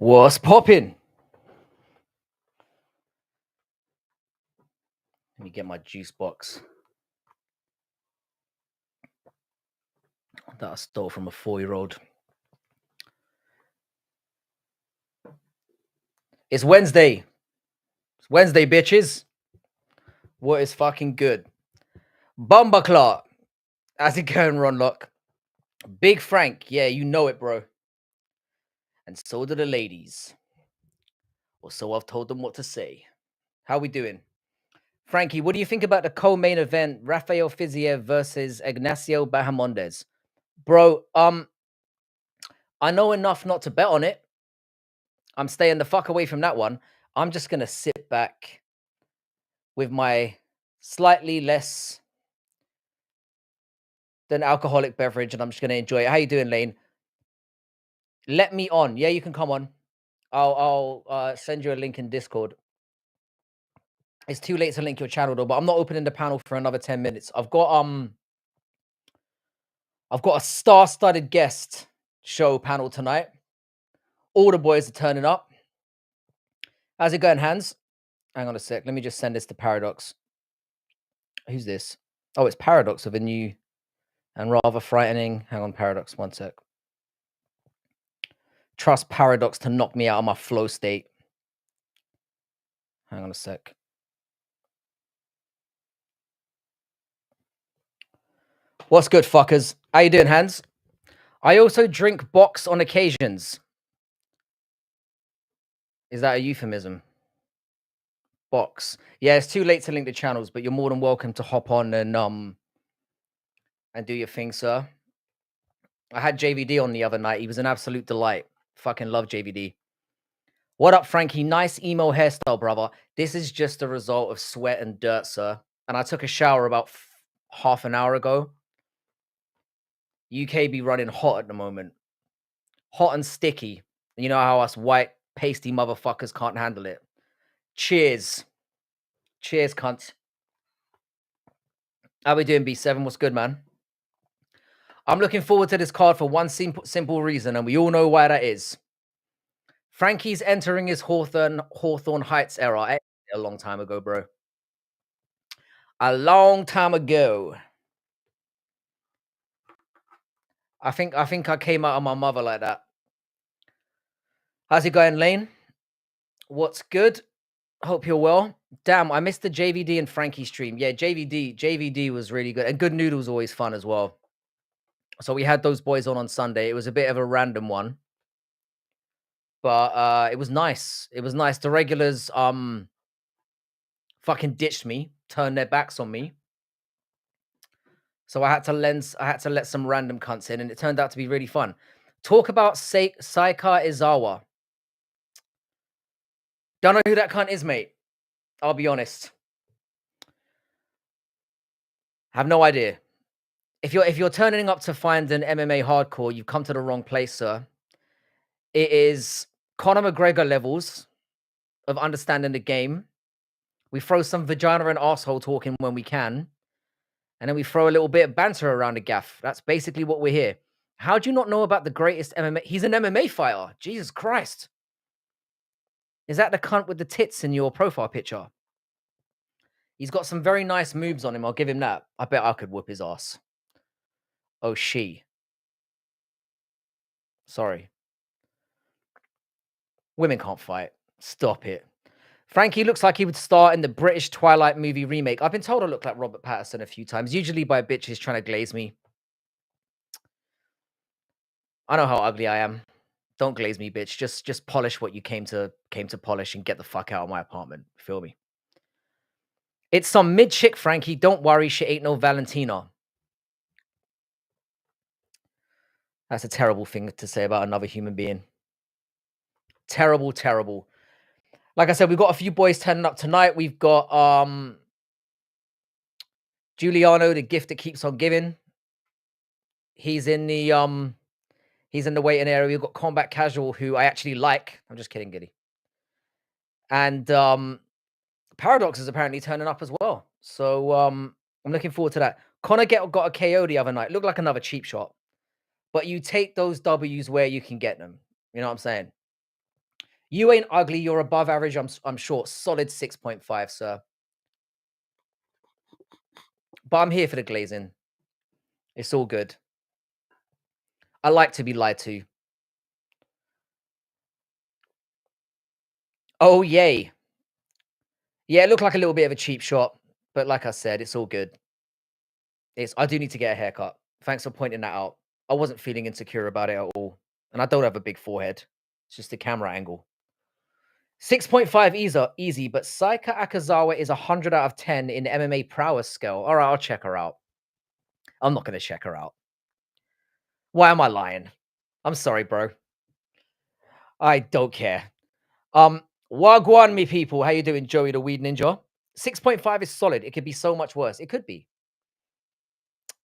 What's popping? Let me get my juice box that I stole from a 4-year-old. It's Wednesday. It's Wednesday, bitches. What is fucking good? Bumbaclaw. How's it going, Ron Lock? Big Frank. Yeah, you know it, bro. And so do the ladies. Or so I've told them what to say. How we doing? Frankie, what do you think about the co-main event, Rafael Fiziev versus Ignacio Bahamondes? Bro, I know enough not to bet on it. I'm staying the fuck away from that one. I'm just gonna sit back with my slightly less than alcoholic beverage, and I'm just gonna enjoy it. How you doing, Lane? Let me on. Yeah, you can come on. I'll send you a link in Discord. It's too late to link your channel though, but I'm not opening the panel for another 10 minutes. I've got a star-studded guest show panel tonight. All the boys are turning up. How's it going, Hans? Hang on a sec. Let me just send this to Paradox. Who's this? Oh, it's Paradox of a new and rather frightening. Hang on, Paradox, one sec. Trust Paradox to knock me out of my flow state. Hang on a sec. What's good, fuckers? How you doing, Hans? I also drink box on occasions. Is that a euphemism? Box. Yeah, it's too late to link the channels, but you're more than welcome to hop on and do your thing, sir. I had JVD on the other night. He was an absolute delight. Fucking love JVD. What up, Frankie? Nice emo hairstyle, brother. This is just a result of sweat and dirt, sir. And I took a shower about half an hour ago. UK be running hot at the moment. Hot and sticky. You know how us white, pasty motherfuckers can't handle it. Cheers. Cheers, cunt. How we doing, B7? What's good, man? I'm looking forward to this card for one simple reason, and we all know why that is. Frankie's entering his Hawthorne Heights era a long time ago, bro. A long time ago. I think I came out of my mother like that. How's it going, Lane? What's good? Hope you're well. Damn, I missed the JVD and Frankie stream. Yeah, JVD was really good. And Good Noodle's always fun as well. So we had those boys on Sunday. It was a bit of a random one. But it was nice. It was nice. The regulars fucking ditched me, turned their backs on me. So I had to let some random cunts in, and it turned out to be really fun. Talk about Saika Izawa. Don't know who that cunt is, mate. I'll be honest. Have no idea. If you're turning up to find an MMA hardcore, you've come to the wrong place, sir. It is Conor McGregor levels of understanding the game. We throw some vagina and asshole talking when we can, and then we throw a little bit of banter around the gaff. That's basically what we're here. How do you not know about the greatest MMA? He's an MMA fighter. Jesus Christ. Is that the cunt with the tits in your profile picture? He's got some very nice moves on him. I'll give him that. I bet I could whoop his ass. Oh, she. Sorry. Women can't fight. Stop it. Frankie looks like he would star in the British Twilight movie remake. I've been told I look like Robert Pattinson a few times, usually by bitches trying to glaze me. I know how ugly I am. Don't glaze me, bitch. Just polish what you came to polish and get the fuck out of my apartment. Feel me? It's some mid chick, Frankie. Don't worry, she ain't no Valentina. That's a terrible thing to say about another human being. Terrible, terrible. Like I said, we've got a few boys turning up tonight. We've got Giuliano, the gift that keeps on giving. He's in the waiting area. We've got Combat Casual, who I actually like. I'm just kidding, Giddy. And Paradox is apparently turning up as well. So I'm looking forward to that. Conor got a KO the other night. Looked like another cheap shot. But you take those W's where you can get them. You know what I'm saying? You ain't ugly. You're above average. I'm short. Solid 6.5, sir. But I'm here for the glazing. It's all good. I like to be lied to. Oh, yay. Yeah, it looked like a little bit of a cheap shot. But like I said, it's all good. I do need to get a haircut. Thanks for pointing that out. I wasn't feeling insecure about it at all. And I don't have a big forehead. It's just the camera angle. 6.5 easy, but Saika Akazawa is 100 out of 10 in MMA prowess scale. All right, I'll check her out. I'm not going to check her out. Why am I lying? I'm sorry, bro. I don't care. Wagwan, me people. How you doing, Joey the Weed Ninja? 6.5 is solid. It could be so much worse. It could be.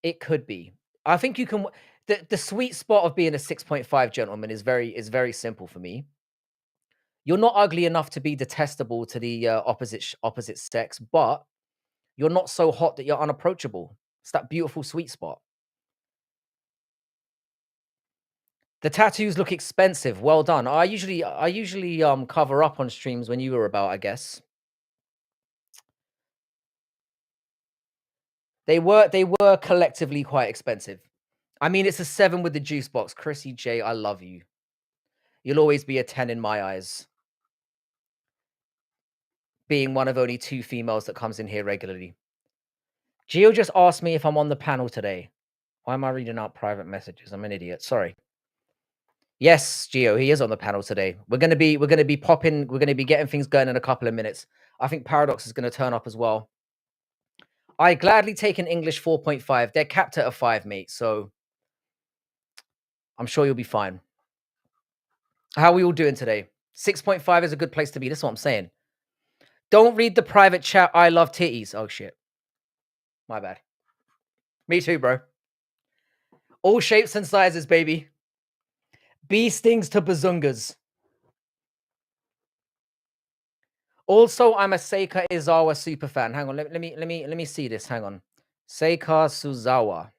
It could be. I think you can. The sweet spot of being a 6.5 gentleman is very simple for me. You're not ugly enough to be detestable to the opposite sex, but you're not so hot that you're unapproachable. It's that beautiful sweet spot. The tattoos look expensive. Well done. I usually cover up on streams when you were about, I guess. They were collectively quite expensive. I mean, it's a 7 with the juice box. Chrissy J, I love you. You'll always be a 10 in my eyes. Being one of only 2 females that comes in here regularly. Gio just asked me if I'm on the panel today. Why am I reading out private messages? I'm an idiot. Sorry. Yes, Gio, he is on the panel today. We're gonna be popping. We're gonna be getting things going in a couple of minutes. I think Paradox is gonna turn up as well. I gladly take an English 4.5. They're capped at a 5, mate. So I'm sure you'll be fine. How are we all doing today? 6.5 is a good place to be. That's what I'm saying. Don't read the private chat. I love titties. Oh shit. My bad. Me too, bro. All shapes and sizes, baby. Bee stings to bazungas. Also, I'm a Seika Izawa super fan. Hang on, let me see this. Hang on. Seika Suzawa.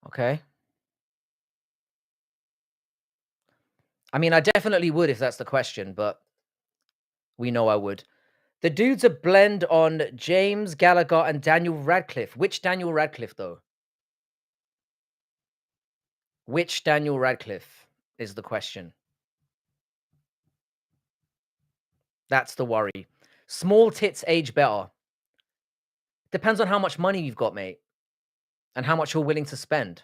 Okay. I mean, I definitely would if that's the question, but we know I would. The dude's a blend on James Gallagher and Daniel Radcliffe. Which Daniel Radcliffe, though? Which Daniel Radcliffe is the question. That's the worry. Small tits age better. Depends on how much money you've got, mate, and how much you're willing to spend.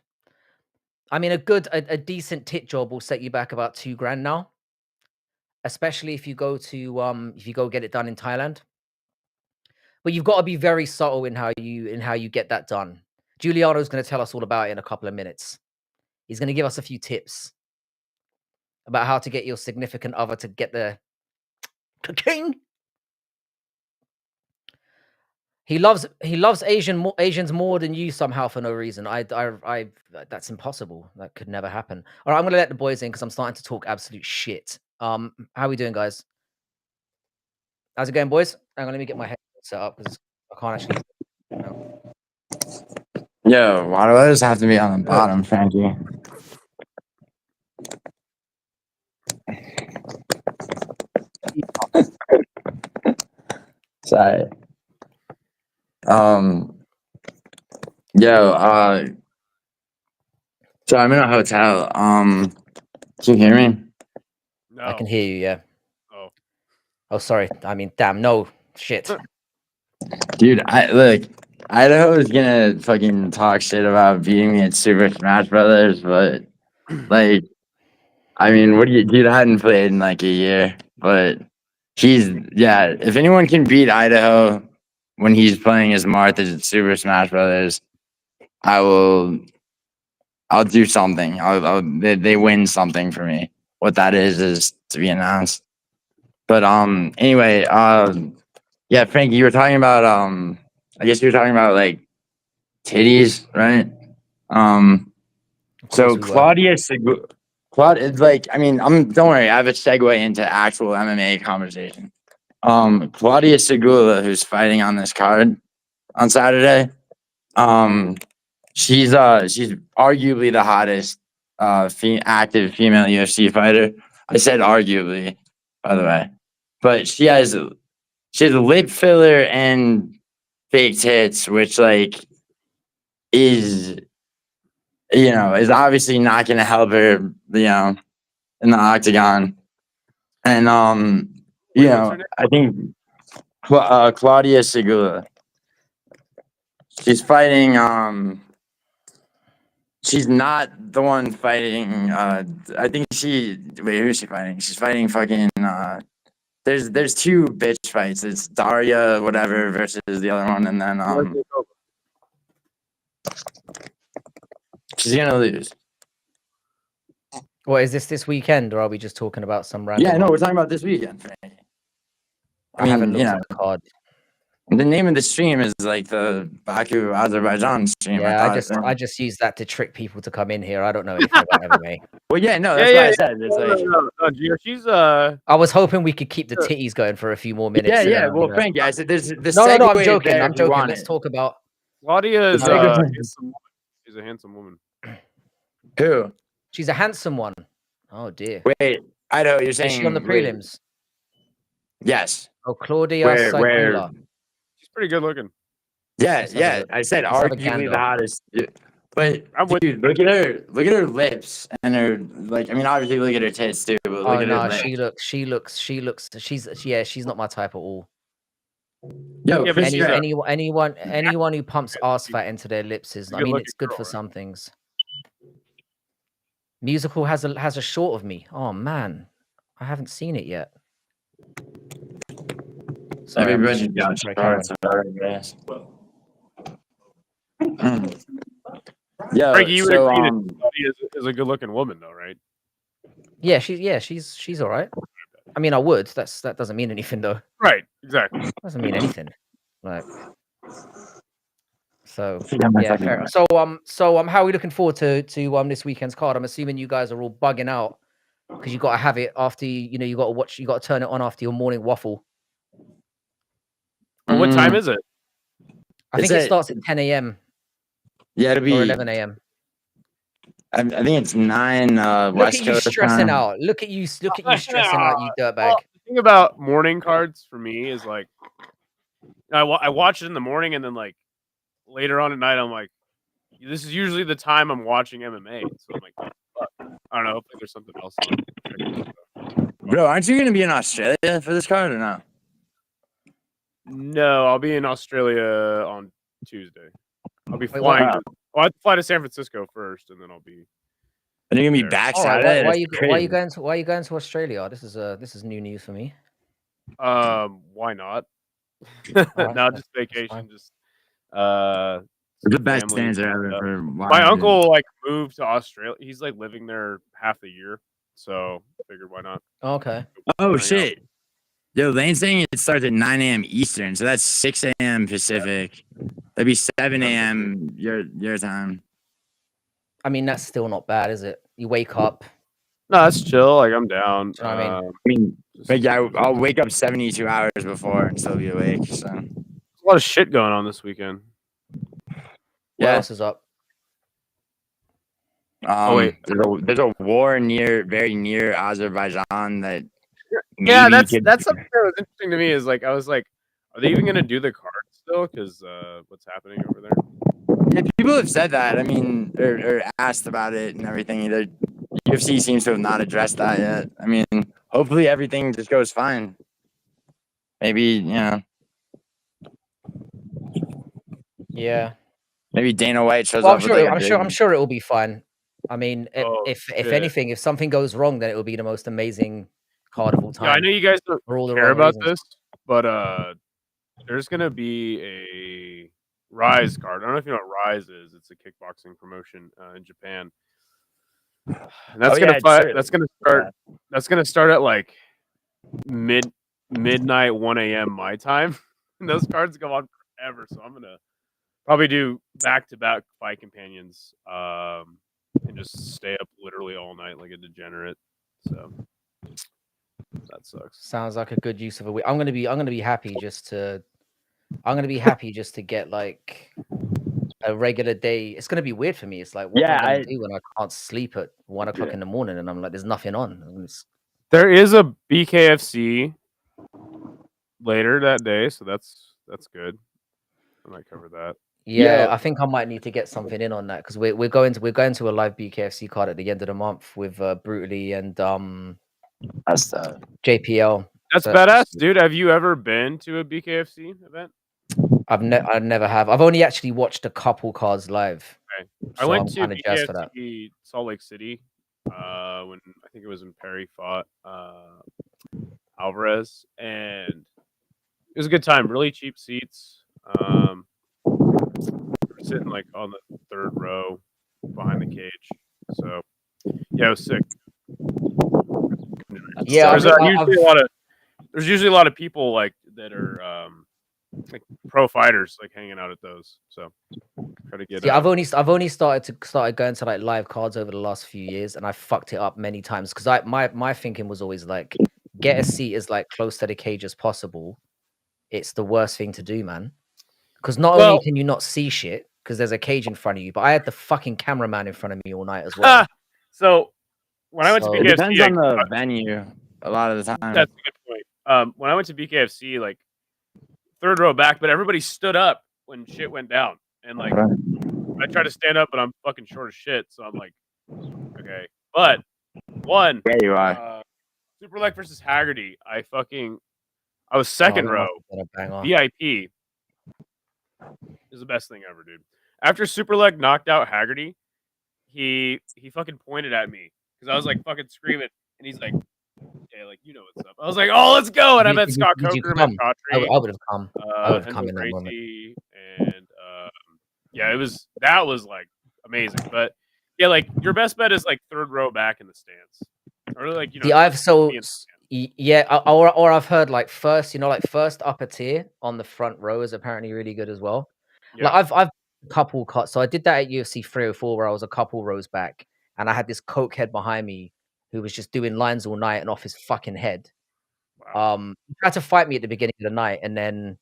I mean, a decent tit job will set you back about $2,000 now, especially if you go get it done in Thailand. But you've got to be very subtle in how you get that done. Giuliano's going to tell us all about it in a couple of minutes. He's going to give us a few tips about how to get your significant other to get the king. He loves Asians more than you somehow for no reason. I that's impossible. That could never happen. All right, I'm gonna let the boys in because I'm starting to talk absolute shit. How are we doing, guys? How's it going, boys? Hang on, let me get my head set up because I can't actually. No. Yo, why do I just have to be on the bottom, Frankie? Sorry. Yo, so I'm in a hotel. Can you hear me? No. I can hear you, yeah. Oh. Oh, sorry. I mean, damn, no. Shit. Dude, Idaho is gonna fucking talk shit about beating me at Super Smash Brothers, but like, I mean, dude, I hadn't played in like a year, but if anyone can beat Idaho when he's playing as Martha at Super Smash Brothers, I'll do something. They win something for me. What that is to be announced. But anyway, yeah, Frank, you were talking about I guess you were talking about like titties, right? So Claudia it's like, I mean, don't worry, I have a segue into actual MMA conversation. Claudia Segula, who's fighting on this card on Saturday, She's arguably the hottest active female UFC fighter. I said arguably, by the way, but she has a lip filler and fake tits, which like is is obviously not going to help her, in the octagon. And Wait, what's her name? I think Claudia Segura. She's fighting. She's not the one fighting. I think she. Wait, who is she fighting? She's fighting fucking. There's two bitch fights. It's Daria whatever versus the other one, and then she's gonna lose. What is this weekend, or are we just talking about some random? Yeah, no, we're talking about this weekend, Frankie. I haven't looked at the card. The name of the stream is like the Baku, Azerbaijan stream. Yeah, I just use that to trick people to come in here. I don't know anything about MMA. Well, yeah, no, that's what I said. It's like No, Gio, she's I was hoping we could keep the titties going for a few more minutes. yeah. Well, Frankie, I said there's the no. I'm joking. I'm joking. Let's talk about Claudia. Is she's a handsome woman. Who? She's a handsome one. Oh dear. Wait, I know you're saying. Is she on the prelims? Yes. Oh, Claudia Segura. She's pretty good looking. Yeah. I said arguably the hottest. But dude, look at her lips and her obviously look at her tits too. But look at her lips. She's not my type at all. Yo, anyone who pumps ass fat into their lips is. I mean, it's good for some things. Musical has a short of me. Oh man, I haven't seen it yet. Sorry, everybody got shorts. Yeah, Frankie, you would agree that Claudia is a good-looking woman, though, right? Yeah, she's all right. I mean, I would. That doesn't mean anything, though. Right, exactly. Doesn't mean anything. Like, so yeah, fair enough. So how are we looking forward to this weekend's card? I'm assuming you guys are all bugging out because you got to have it after you got to watch. You got to turn it on after your morning waffle. Well, what time is it? I think it starts at 10 a.m. Yeah, it'll be or 11 a.m. I think it's 9 West Coast. Stressing out. Look at you stressing out, you dirtbag. Well, the thing about morning cards for me is like I watch it in the morning and then like later on at night I'm like, this is usually the time I'm watching MMA. So I'm like, fuck. I don't know. Hopefully there's something else. Bro, aren't you gonna be in Australia for this card or no? No, I'll be in Australia on Tuesday. I'll be flying. I have to fly to San Francisco first, and then I'll be. And you're gonna be back Saturday. Why are you going to Australia? This is new news for me. Why not? No, just vacation. Just the best dancer ever. My uncle like moved to Australia. He's like living there half the year, so I figured why not. Okay. Oh shit. Yo, Lane's saying it starts at 9 a.m. Eastern, so that's 6 a.m. Pacific. That'd be 7 a.m. your time. I mean, that's still not bad, is it? You wake up. No, that's chill. Like I'm down. You know what but yeah, I'll wake up 72 hours before and still be awake. So there's a lot of shit going on this weekend. What else is up? Wait, there's a war very near Azerbaijan that. Yeah, that's something that was interesting to me. Is like I was like, are they even gonna do the card still? Because what's happening over there? Yeah, people have said that. I mean, or asked about it and everything. The UFC seems to have not addressed that yet. I mean, hopefully everything just goes fine. Maybe Yeah. Maybe Dana White shows up. I'm sure it will be fine. I mean, if anything, if something goes wrong, then it will be the most amazing card of all time. Yeah, I know you guys don't care about this, but there's gonna be a Rise card. I don't know if you know what Rise is. It's a kickboxing promotion in Japan. And that's That's gonna start at like midnight 1 a.m. my time. And those cards go on forever. So I'm gonna probably do back-to-back fight companions and just stay up literally all night like a degenerate. So that sucks. Sounds like a good use of a week. I'm gonna be happy just to get like a regular day, it's gonna be weird for me. It's like, what am I gonna do when I can't sleep at 1 o'clock in the morning and I'm like, there's nothing on. There is a BKFC later that day, so that's good. I might cover that. Yeah, I think I might need to get something in on that because we're going to a live BKFC card at the end of the month with Brutally and That's JPL. That's badass, dude. Have you ever been to a BKFC event? I never have. I've only actually watched a couple cards live. Okay. So I went I'm to kind of jazzed for that. BKFC Salt Lake City when I think it was when Perry fought Alvarez, and it was a good time. Really cheap seats. We're sitting like on the 3rd row behind the cage. So yeah, it was sick. Yeah, there's usually a lot of people like that are like pro fighters like hanging out at those. So try to get. Yeah, I've only started going to like live cards over the last few years, and I fucked it up many times because my thinking was always like, get a seat as like close to the cage as possible. It's the worst thing to do, man. Because not only can you not see shit because there's a cage in front of you, but I had the fucking cameraman in front of me all night as well. So when I went to BKFC, it depends on the venue a lot of the time. That's a good point. When I went to BKFC, like 3rd row back, but everybody stood up when shit went down, and like I tried to stand up, but I'm fucking short as shit, so I'm like, okay. But there you are. Super Leg versus Haggerty. I was 2nd row VIP. Is the best thing ever, dude. After Super Leg knocked out Haggerty, he fucking pointed at me because I was like fucking screaming, and he's like, "Yeah, like you know what's up." I was like, "Oh, let's go!" And I met Scott Coker, met Cotry. I would have come. I would have come in that moment. And yeah, that was like amazing. But yeah, like your best bet is like 3rd row back in the stands, or like or I've heard like first upper tier on the front row is apparently really good as well. Yeah. Like I've couple cuts. So I did that at UFC 304 where I was a couple rows back and I had this coke head behind me who was just doing lines all night and off his fucking head. Wow. He tried to fight me at the beginning of the night, and then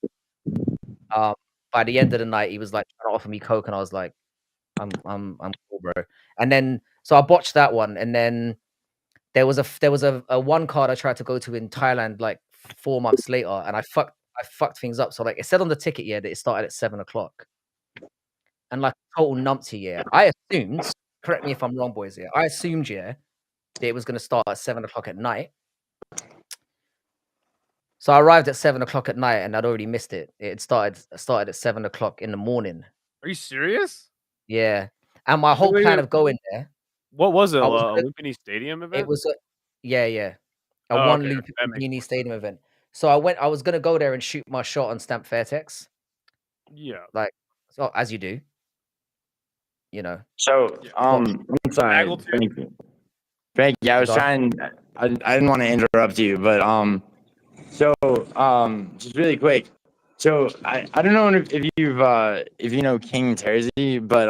by the end of the night he was like trying to offer me coke, and I was like, I'm cool, bro. And then so I botched that one, and then there was a one card I tried to go to in Thailand like 4 months later, and I fucked things up. So like it said on the ticket that it started at 7 o'clock. And like total numpty, I assumed, correct me if I'm wrong, boys, I assumed, that it was going to start at 7 o'clock at night. So I arrived at 7 o'clock at night and I'd already missed it. It started at 7 o'clock in the morning. Are you serious? Yeah. And my whole plan of going there. What was it? A Lumpini Stadium event? It was a one Lumpini Stadium event. So I was going to go there and shoot my shot on Stamp Fairtex. Yeah. Like, so as you do. You know. So I'm sorry. Frank, I was trying. I didn't want to interrupt you, but so just really quick. So I don't know if you know King Tersey, but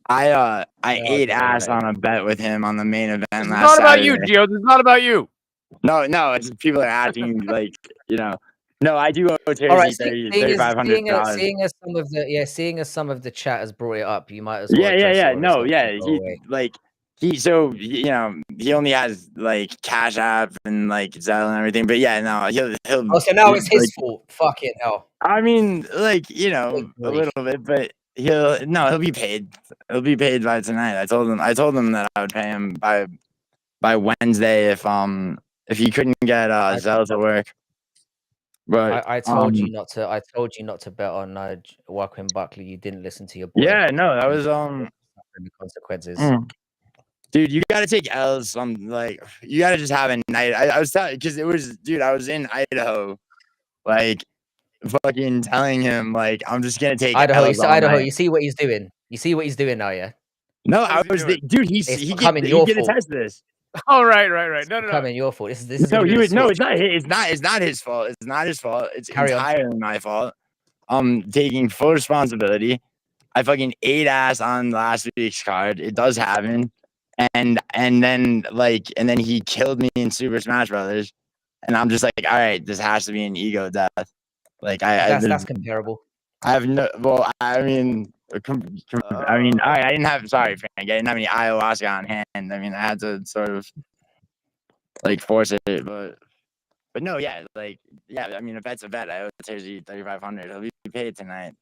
I ate ass on a bet with him on the main event last Saturday. It's not about you, Gio. This is not about you. No, it's people are asking like No, I do owe Tersey $3,500. Seeing as some of the chat has brought it up, you might as well. He only has like Cash App and like Zelle and everything. But he'll. Oh, so now it's his fault. Fuck it, hell. I mean, a little bit, but he'll be paid. He'll be paid by tonight. I told him that I would pay him by Wednesday if he couldn't get Zelle to work. But I told you not to. I told you not to bet on Joaquin Buckley. You didn't listen to your boy. Yeah, no, that was the consequences. Dude, you gotta take L's. You gotta just have a night. I was telling because it was, dude. I was in Idaho, like fucking telling him like I'm just gonna take Idaho. Idaho. You see what he's doing. You see what he's doing now, yeah. No, I was dude. He can attest this. Oh, right. No. Coming your fault. This is no. It's not his fault. It's not his fault. It's entirely my fault. I'm taking full responsibility. I fucking ate ass on last week's card. It does happen, and then he killed me in Super Smash Brothers, and I'm just like, all right, this has to be an ego death. Like that's comparable. I have no. Well, I mean, I mean, I didn't have. Sorry, Frank. I didn't have any ayahuasca on hand. I mean, I had to sort of like force it, but no, yeah, like yeah. I mean, a bet's a bet. I owe Tersey 3,500. He'll be paid tonight.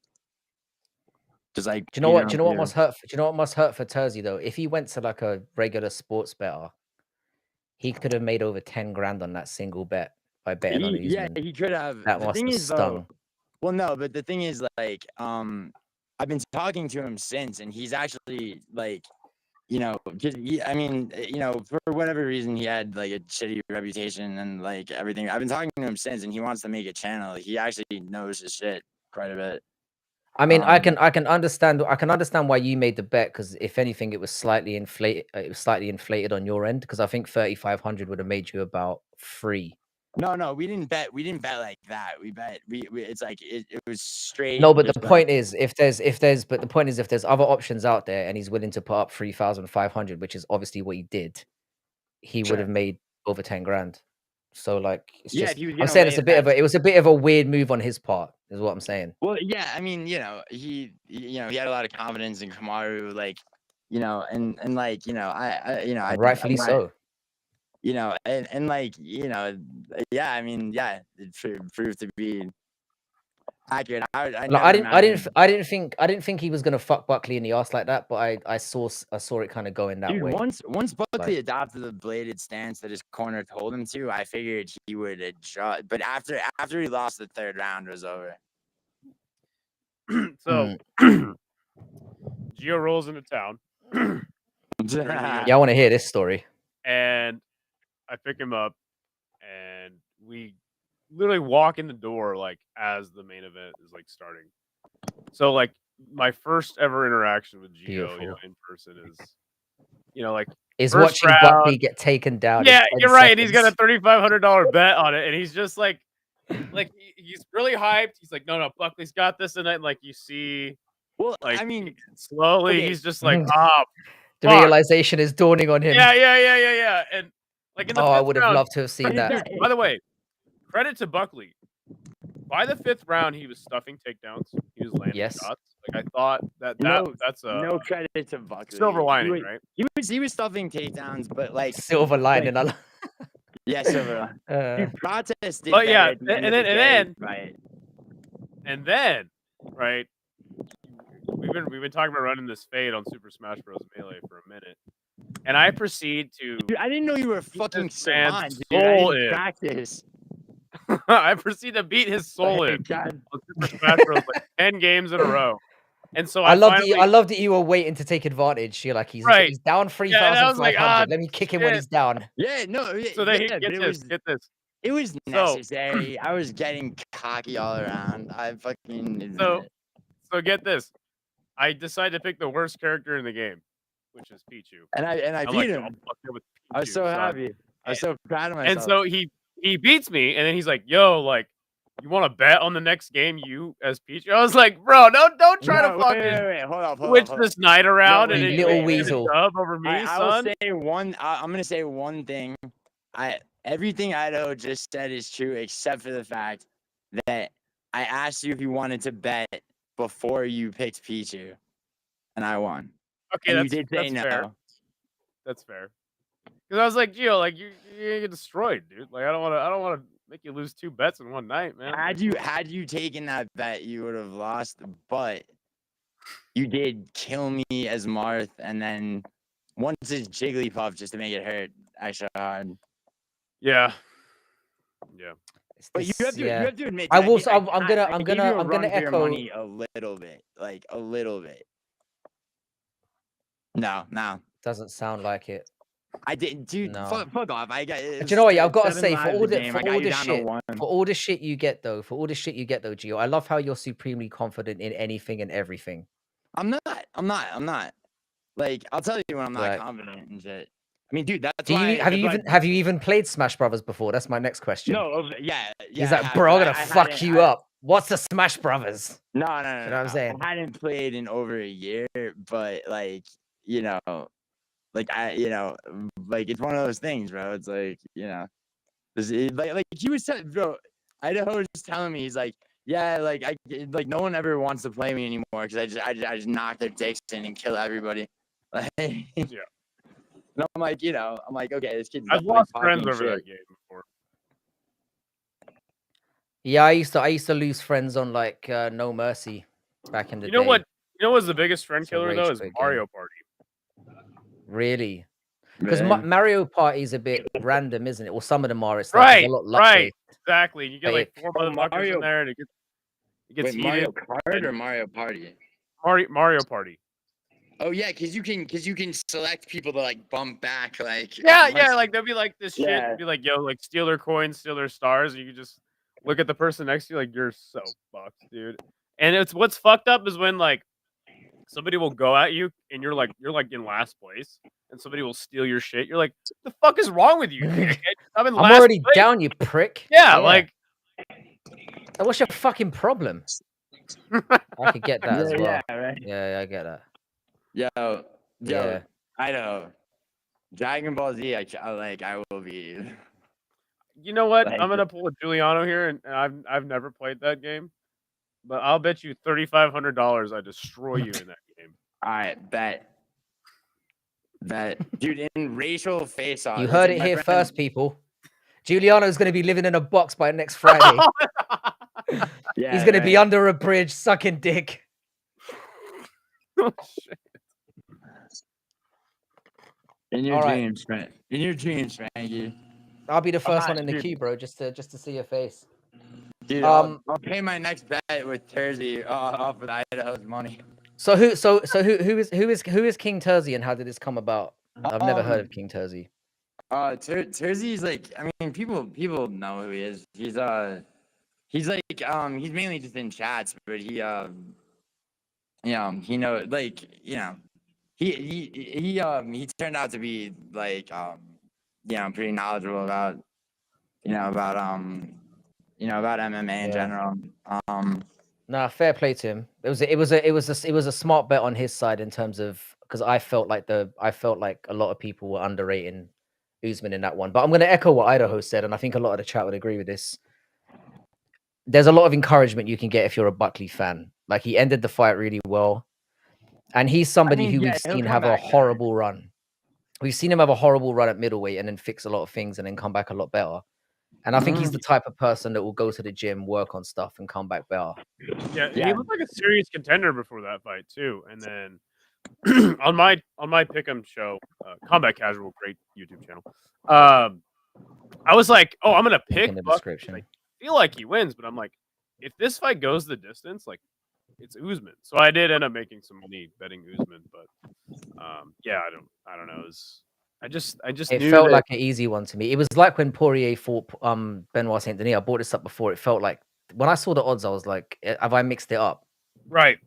Just like Do you know what? Do you know what must hurt? Do you know what must hurt for Tersey though? If he went to like a regular sports bettor, he could have made over 10 grand on that single bet by betting on Usman. Yeah, he could have. That The must thing have is, stung. though, well, no, but the thing is, like, I've been talking to him since, and he's actually like, you know, I mean, you know, for whatever reason, he had like a shitty reputation and like everything. I've been talking to him since, and he wants to make a channel. He actually knows his shit quite a bit. I mean, I can understand why you made the bet, because if anything, it was slightly inflated. It was slightly inflated on your end, because I think 3,500 would have made you about 3. No, we didn't bet like that. We bet we it's like it was straight. No, but the just like- point is, if there's other options out there, and he's willing to put up 3,500, which is obviously what he did, he would Sure. have made over 10 grand. So like, it's Yeah, just, if he was I'm gonna saying lay it's a it bit at- of a, it was a bit of a weird move on his part, is what I'm saying. Well, yeah, I mean, you know, he had a lot of confidence in Kamaru, like, you know, and like, you know, And rightfully so. You know, and like, you know, yeah, I mean, yeah, it proved to be accurate. I didn't think he was gonna fuck Buckley in the ass like that, but I saw it kind of going that Dude, way. once Buckley Like, adopted the bladed stance that his corner told him to, I figured he would adjust. But after he lost the third round, it was over. So Gio rolls into town. yeah, I want to hear this story. And I pick him up, and we literally walk in the door like as the main event is like starting. So like my first ever interaction with Gio, you know, in person is, you know, like Is first watching round. Buckley get taken down. Yeah, in 10 you're right. And he's got a seconds. $3,500 bet on it, and he's just like he's really hyped. He's like, no, Buckley's got this, and then like you see, Well, like I mean, slowly okay. he's just like, ah, The realization is dawning on him. Yeah. And like in the I fifth would have round, loved to have seen that. By the way, credit to Buckley. By the fifth round, he was stuffing takedowns. He was landing shots. Like I thought that's a no credit to Buckley. silver lining, right? He was stuffing takedowns, but like silver lining. Like, yeah, silver. Dude, Protest did but yeah, and then right. We've been talking about running this fade on Super Smash Bros. Melee for a minute, and I proceed to. Dude, I didn't know you were a fucking savant, dude. Soul I didn't practice. I proceed to beat his soul in on Super Smash Bros. Like 10 games in a row. And so I love that you were waiting to take advantage. You're like, he's down 3,500. Let me kick him when he's down. Yeah, no. So get this. It was necessary. I was getting cocky all around. I fucking so get this. I decided to pick the worst character in the game, which is Pichu. And I beat him. I was so happy. I was so proud of myself. And so he beats me, and then he's like, "Yo, like, you want to bet on the next game, you as Pichu?" I was like, "Bro, don't try to fucking wait. Hold on. Switch this night around and little weasel dub over me, son." I'm gonna say one thing. Everything Idaho just said is true, except for the fact that I asked you if you wanted to bet before you picked Pichu, and I won. Okay, and you did say no. Fair. That's fair. Because I was like, Gio, like you get destroyed, dude. Like I don't want to make you lose 2 bets in one night, man. Had you taken that bet, you would have lost. But you did kill me as Marth, and then once it's Jigglypuff just to make it hurt extra hard. Yeah. But you have to admit. I will. I'm gonna echo money a little bit, like a little bit. No. Doesn't sound like it. I didn't, dude. No. Fuck off. I got. Do you know what? I've got to say, for all the shit you get though, Gio, I love how you're supremely confident in anything and everything. I'm not. Like, I'll tell you when I'm not confident and shit. I mean, dude, that's why. Have you even played Smash Brothers before? That's my next question. No, yeah. He's like, bro, I'm gonna fuck you up. What's the Smash Brothers? No. You know what I'm saying? I hadn't played in over a year, but like, you know, like like it's one of those things, bro. It's like, you know, like he was telling, bro. Idaho was telling me, he's like, Yeah, like no one ever wants to play me anymore because I just knock their dicks in and kill everybody. Like, Yeah. and I'm like, I'm like, okay, this kid's I've definitely lost friends talking over that shit. game before. Yeah, I used to lose friends on like No Mercy back in the You know day. what? You know what's the biggest friend It's a killer though rage is quit Mario game. Party. Really? Because Really? Mario Party is a bit random, isn't it? Well, some of them are. It's like there's a Right, lot luck right, based. exactly. You get But like it, 4 Oh, motherfuckers in there, and it gets Wait, heated. Mario Kart or Mario Party? Mario Party. Oh yeah, because you can select people to like bump back, like Yeah, once- like there'll be like this shit, Yeah. be like, yo, like steal their coins, steal their stars, and you can just look at the person next to you like you're so fucked, dude. And it's what's fucked up is when like somebody will go at you and you're like in last place, and somebody will steal your shit. You're like, the fuck is wrong with you, dickhead? I'm in I'm last already place. down, you prick. Yeah, like What's your fucking problem? I could get that as well. Yeah, right. Yeah, I get that. Yo, Yeah. I know. Dragon Ball Z, I will be. you know what? Like, I'm gonna pull a Giuliano here, and I've never played that game, but I'll bet you $3,500 I destroy you in that game. all right, bet. Dude, in racial face-off. You heard it here first, people. Giuliano's going to be living in a box by next Friday. Yeah, He's going to be under a bridge sucking dick. Oh, shit. In your dreams, Frank. In your dreams, Frankie. I'll be the first one in the dude. queue, bro, just to see your face. Dude, I'll pay my next bet with Tersey off of Idaho's money. So who is King Tersey and how did this come about? I've never heard of King Tersey. Tersey's like, I mean, people know who he is. He's like he's mainly just in chats, but he he knows, like, he turned out to be like pretty knowledgeable about about MMA in general. Nah, fair play to him. It was a smart bet on his side in terms of, because I felt like a lot of people were underrating Usman in that one. But I'm going to echo what Idaho said, and I think a lot of the chat would agree with this. There's a lot of encouragement you can get if you're a Buckley fan. Like, he ended the fight really well, and he's somebody who we've seen have a horrible run. We've seen him have a horrible run at middleweight and then fix a lot of things and then come back a lot better. And I think he's the type of person that will go to the gym, work on stuff, and come back better. Yeah, he looked like a serious contender before that fight too. And then on my Pick'em show, Combat Casual, great YouTube channel. I was like, oh, I'm gonna pick in the Buck. description. I feel like he wins, but I'm like, if this fight goes the distance, like, it's Usman. So I did end up making some money betting Usman, but yeah, I don't know. I just It knew felt that, like an easy one to me. It was like when Poirier fought Benoit Saint Denis. I brought this up before. It felt like when I saw the odds, I was like, have I mixed it up? right.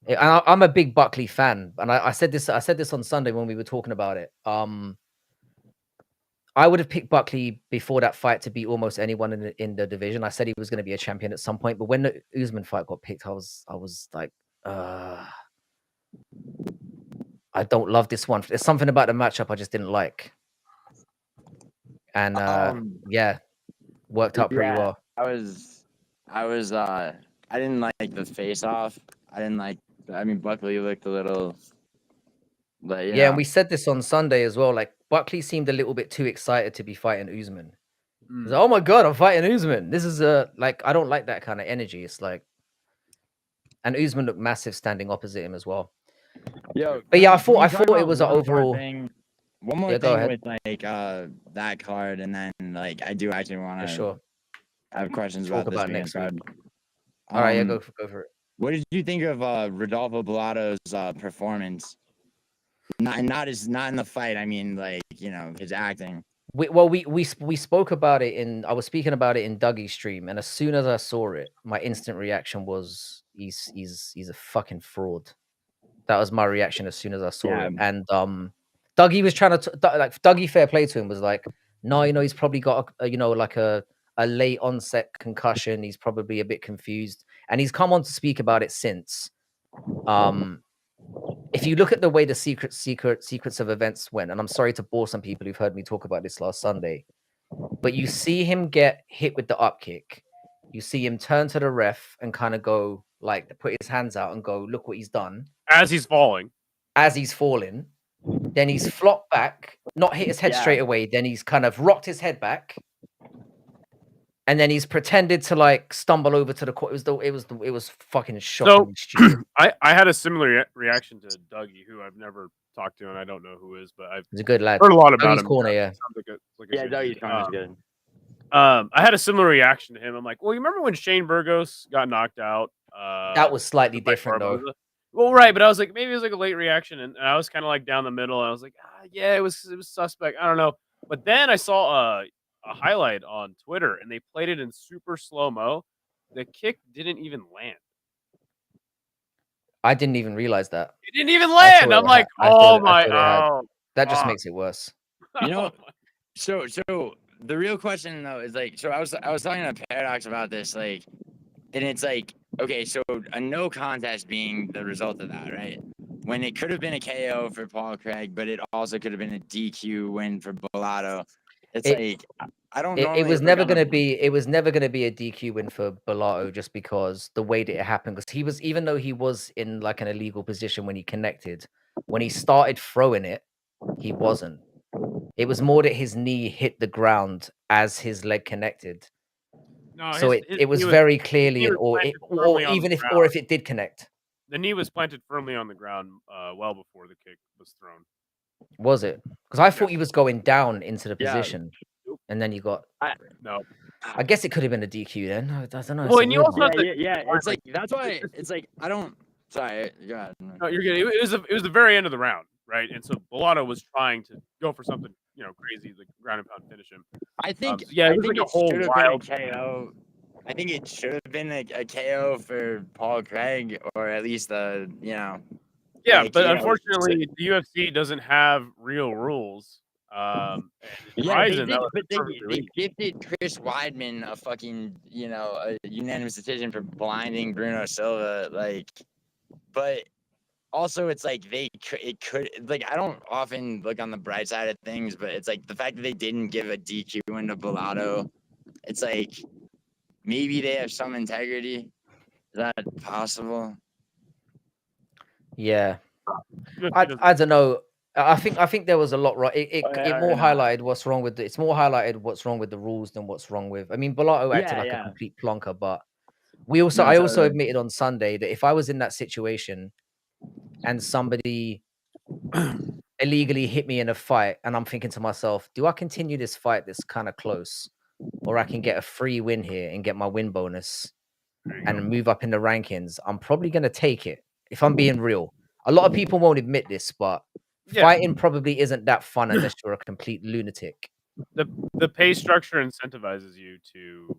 And I'm a big Buckley fan, and I said this on Sunday when we were talking about it. I would have picked Buckley before that fight to beat almost anyone in the division. I said he was going to be a champion at some point, but when the Usman fight got picked, I was like, I don't love this one. There's something about the matchup I just didn't like, and yeah, worked out pretty well. I didn't like the face off. I mean, Buckley looked a little, but yeah, and we said this on Sunday as well. Like, Buckley seemed a little bit too excited to be fighting Usman. He's like, oh my god, I'm fighting Usman. This is like, I don't like that kind of energy. It's like, and Usman looked massive standing opposite him as well. But yeah, I thought it was an overall. One more Yeah, go thing ahead. with like that card, and then like I do actually want to Sure. have questions Talk about this about next card. week. All right, yeah, go for it. What did you think of Rodolfo Bellato's performance? Not in the fight. I mean, like, his acting. We spoke about it I was speaking about it in Dougie's stream, and as soon as I saw it, my instant reaction was he's a fucking fraud. That was my reaction as soon as I saw it. And Dougie was trying to like, Dougie, fair play to him, was like, no, he's probably got like a late onset concussion. He's probably a bit confused, and he's come on to speak about it since. If you look at the way the sequence of events went, and I'm sorry to bore some people who've heard me talk about this last Sunday, but you see him get hit with the up kick. You see him turn to the ref and kind of go, like, put his hands out and go, look what he's done. As he's falling. As he's falling. Then he's flopped back, not hit his head straight away. Then he's kind of rocked his head back. And then he's pretended to like stumble over to the court. It was fucking shocking. So I had a similar reaction to Dougie, who I've never talked to, and I don't know who is, but I've he's a good lad. Heard a lot about Dougie's him. Corner, yeah. Dougie's Corner is good. I had a similar reaction to him. I'm like, well, you remember when Shane Burgos got knocked out? That was slightly different though. Well, right, but I was like, maybe it was like a late reaction, and I was kind of like down the middle. And I was like, yeah, it was suspect. I don't know, but then I saw a highlight on Twitter, and they played it in super slow mo. The kick didn't even land. I didn't even realize that. It didn't even land. I'm like, oh my, that just makes it worse. You know, so the real question though is like, so I was talking to Paradox about this, like, and it's like, okay, so a no contest being the result of that, right? When it could have been a KO for Paul Craig, but it also could have been a DQ win for Bellato. It's like, I don't know. It was never going to be. It was never going to be a DQ win for Bellato just because the way that it happened. Because he was, even though he was in like an illegal position when he connected, when he started throwing it, he wasn't. It was more that his knee hit the ground as his leg connected. No, so it was very clearly, or even if it did connect. The knee was planted firmly on the ground well before the kick was thrown. Was it? Because I thought he was going down into the position, and then you got. No. I guess it could have been a DQ then. I don't know. Well, and you also it's like that's why it's like I don't. Sorry, go ahead. No, you're good. It was the very end of the round, right? And so Bellato was trying to go for something, crazy, like ground and pound finish him. I think. It was like a whole wild KO. I think it should have been a KO for Paul Craig, or at least Yeah, like, but unfortunately, the UFC doesn't have real rules. They gifted Chris Weidman a fucking, a unanimous decision for blinding Bruno Silva, like, but also it's like it could, like, I don't often look on the bright side of things, but it's like the fact that they didn't give a DQ into Bellato, it's like maybe they have some integrity. Is that possible? Yeah, I don't know. I think there was a lot right. It more highlighted what's wrong with it's more highlighted what's wrong with the rules than what's wrong with. I mean, Bellato acted like a complete plonker, but I also admitted on Sunday that if I was in that situation and somebody illegally hit me in a fight, and I'm thinking to myself, do I continue this fight that's kind of close, or I can get a free win here and get my win bonus and move up in the rankings? I'm probably gonna take it if I'm being real. A lot of people won't admit this, but fighting probably isn't that fun unless you're a complete lunatic. The pay structure incentivizes you to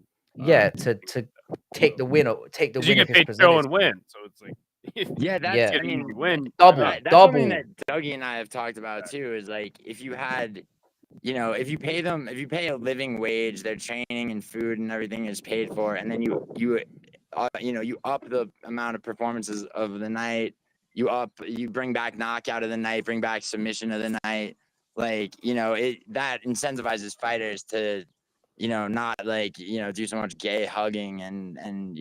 to take the win or take the win. You get paid to go and win, so it's like I mean, win double. That's something that Dougie and I have talked about too. Is like if you had, if you pay a living wage, their training and food and everything is paid for, and then you up the amount of performances of the night. You bring back knockout of the night, bring back submission of the night. Like, that incentivizes fighters to, not like, do so much gay hugging and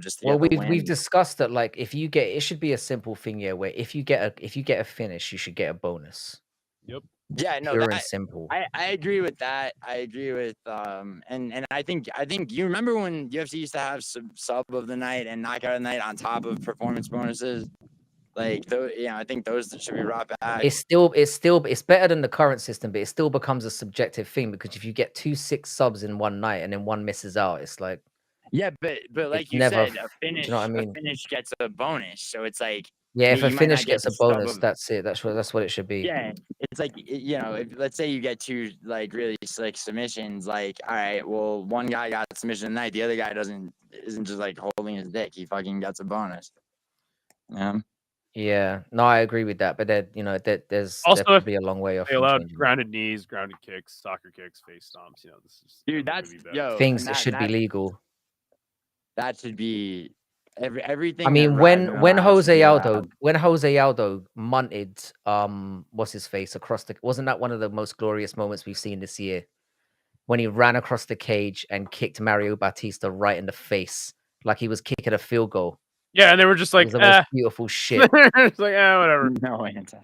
just. Well, we've discussed that, like, it should be a simple thing, where if you get a finish, you should get a bonus. Yep. Yeah, no, pure and simple. I agree with that. I agree with and I think you remember when UFC used to have sub of the night and knockout of the night on top of performance bonuses. Like, I think those should be brought back. It's better than the current system, but it still becomes a subjective thing because if you get 2 6 subs in one night and then one misses out, it's like but like you said, a finish. You know what I mean? A finish gets a bonus, so it's like if a finish gets a bonus, that's it. That's what it should be. Yeah, it's like if let's say you get 2 like really slick submissions, like all right, well one guy got submission tonight, the other guy isn't just like holding his dick, he fucking gets a bonus. Yeah, no, I agree with that, but there's also definitely a long way off. They allowed grounded knees, grounded kicks, soccer kicks, face stomps. This is that's things that should be legal. That should be everything. I mean, when Jose Aldo munted what's his face across wasn't that one of the most glorious moments we've seen this year? when he ran across the cage and kicked Mario Batista right in the face, like he was kicking a field goal. Yeah, and they were just It like, was the most beautiful shit. It's like, whatever. No anti.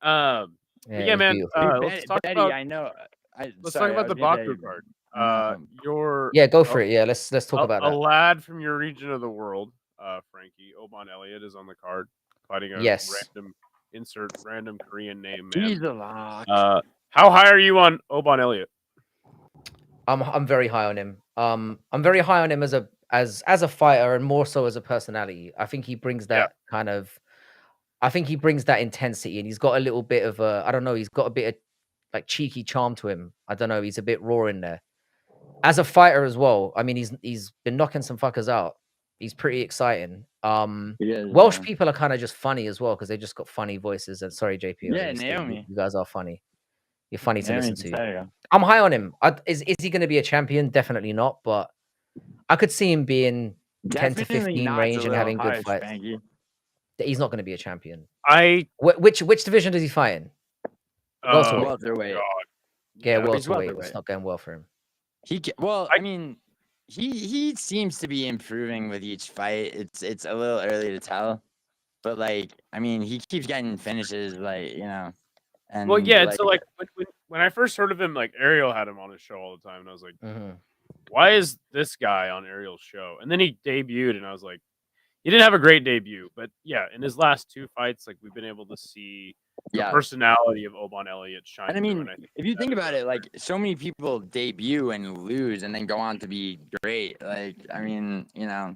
But Yeah, yeah, it was man. beautiful. Let's talk Betty, about. I know. Let's Sorry, talk I about the was gonna Baku say, card. no. Your Yeah, go for it. Yeah, let's talk about a that. lad from your region of the world, Frankie Oban Elliott, is on the card fighting a Yes. random Korean name man. He's a lock. How high are you on Oban Elliott? I'm very high on him. I'm very high on him as a fighter and more so as a personality. I think he brings that I think he brings that intensity, and he's got a little bit of I don't know, he's got a bit of like cheeky charm to him. I don't know, he's a bit raw in there. As a fighter as well, I mean, he's been knocking some fuckers out. He's pretty exciting. Welsh people are kind of just funny as well because they just got funny voices. And sorry, JP, Yeah, Naomi. you guys are funny. You're funny to listen to. You. I'm high on him. Is he going to be a champion? Definitely not. But I could see him being 10 to 15 range and having good fights. He's not going to be a champion. Which division does he fight in? Welterweight. Yeah, welterweight. It's not going well for him. I mean, he seems to be improving with each fight. It's a little early to tell, but like, I mean, he keeps getting finishes, like, you know. And well, yeah. So like when I first heard of him, like Ariel had him on his show all the time, and I was like, why is this guy on Ariel's show? And then he debuted, and I was like, he didn't have a great debut, but yeah, in his last two fights, like we've been able to see the personality of Oban Elliott shine. And I mean, if you think about it, like so many people debut and lose and then go on to be great. Like, I mean, you know,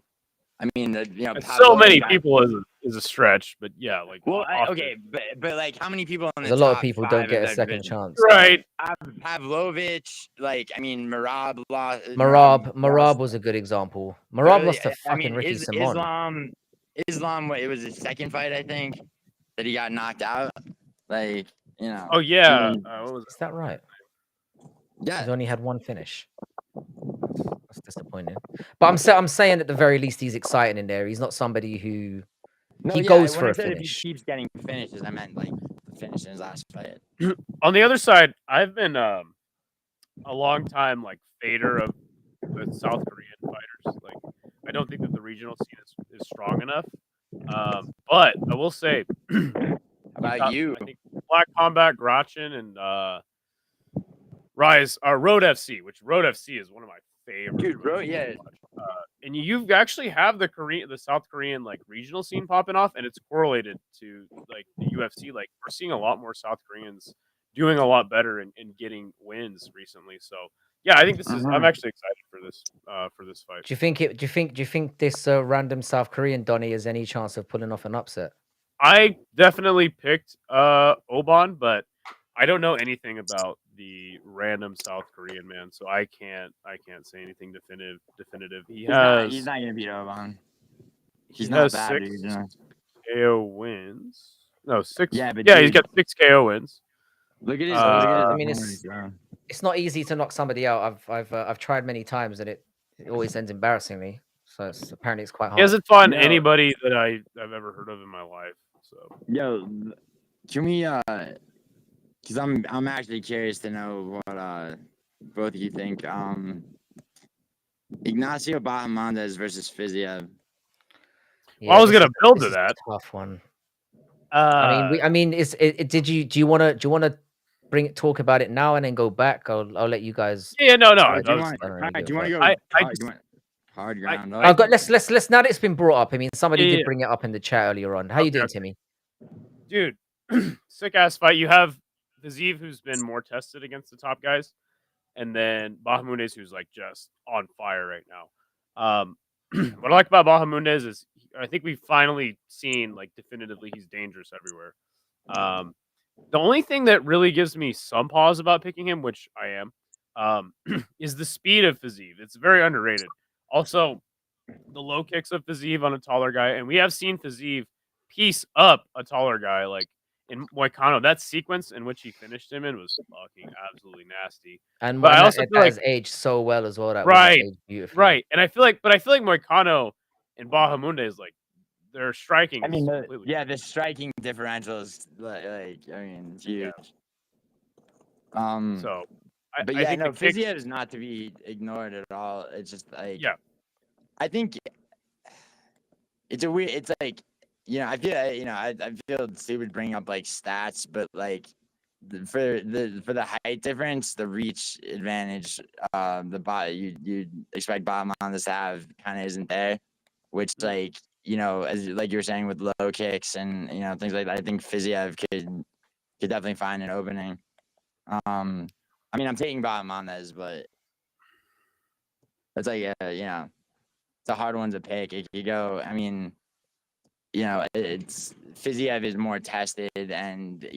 so many people is a stretch, but yeah, like okay, but like how many people in the a lot of people don't get a second chance, right? Pavlovich, like I mean, Marab was a good example. Marab lost to fucking Ricky Simon. Islam, it was his second fight, I think, that he got knocked out. Like, you know. Oh yeah, is that right? Yeah, he's only had one finish. That's disappointing. But I'm saying at the very least he's exciting in there. He's not somebody who goes for a finish. If he keeps getting finishes, I meant like the finish in his last fight. On the other side, I've been a long time like fader of the South Korean fighters. Like, I don't think that the regional scene is strong enough. But I will say, about you, I think Black Combat, Grachin, and Rise are Road FC, which Road FC is one of my favorites. Dude, bro, yeah. And you actually have the South Korean like regional scene popping off, and it's correlated to like the UFC. Like we're seeing a lot more South Koreans doing a lot better and getting wins recently. So yeah, I think this is. I'm actually excited for this fight. Do you think this random South Korean Donnie has any chance of pulling off an upset? I definitely picked Oban, but I don't know anything about the random South Korean man, so I can't say anything definitive. He's not gonna beat Oban. He's not bad. 6 KO wins. No, 6. Yeah, he's got 6 KO wins. Look at his. I mean, it's not easy to knock somebody out. I've tried many times, and it always ends embarrassingly. So apparently it's quite hard. He hasn't fought anybody that I've ever heard of in my life. So can we because I'm actually curious to know what both of you think. Ignacio Bahamondes versus Fiziev. Yeah, well, I was gonna build to that. Tough one. I mean, do you want to talk about it now and then go back? I'll let you guys. Yeah, no. Do you want to go? Hard ground. Let's now that it's been brought up. I mean, somebody did bring it up in the chat earlier on. How you doing, Timmy? Dude, sick ass fight. You have Fiziev, who's been more tested against the top guys, and then Bahamondes, who's like just on fire right now. What I like about Bahamondes is I think we've finally seen like definitively he's dangerous everywhere. The only thing that really gives me some pause about picking him, which I am, is the speed of Fiziev. It's very underrated. Also, the low kicks of Fiziev on a taller guy, and we have seen Fiziev piece up a taller guy like in Moicano. That sequence in which he finished him in was fucking absolutely nasty. And but I also feel like aged so well as well. That right. And I feel like Moicano and Bahamondes like their striking. I mean, the striking differential is like I mean, it's huge. So But I yeah, think no, the kicks. Fiziev is not to be ignored at all. It's just like, Yeah, I think it's a weird. It's like, I feel, I feel stupid bringing up like stats, but like for the height difference, the reach advantage, the bot you expect Bahamondes to have kind of isn't there, which like as like you were saying with low kicks and things like that. I think Fiziev could definitely find an opening. I mean, I'm taking Bahamondes, but it's like it's a hard one to pick. It could go. I mean, it's Fiziev is more tested and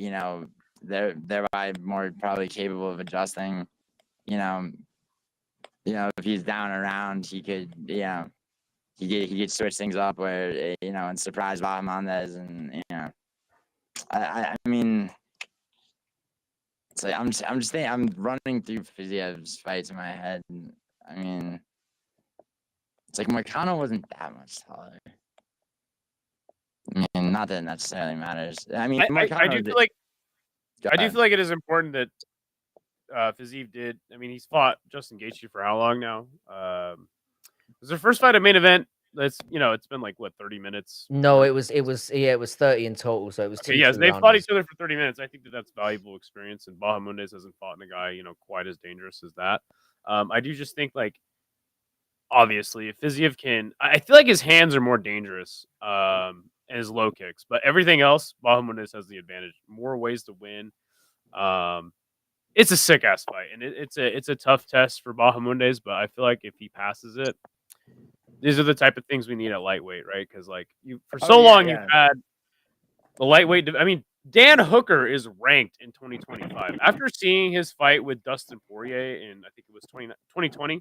thereby more probably capable of adjusting. You know, if he's down around, he could he could switch things up where and surprise Bahamondes and I mean it's like I'm just thinking, I'm running through Fiziev's fights in my head. And, I mean, it's like Moicano wasn't that much taller. I mean, not that it necessarily matters. I mean, I do feel like it is important that Fiziev did. I mean, he's fought Justin Gaethje for how long now? It was their first fight at main event. That's it's been like what 30 minutes. No, it was 30 in total, so it was Okay, two. yes, they rounders. fought each other for 30 minutes. I think that's valuable experience, and Bahamondes hasn't fought in a guy quite as dangerous as that. I do just think like obviously if Fiziev can, I feel like his hands are more dangerous, and his low kicks, but everything else Bahamondes has the advantage. More ways to win. It's a sick ass fight, and it's a tough test for Bahamondes, but I feel like if he passes it, these are the type of things we need at lightweight, right? Because like you've had the lightweight. I mean, Dan Hooker is ranked in 2025 after seeing his fight with Dustin Poirier in I think it was 2020.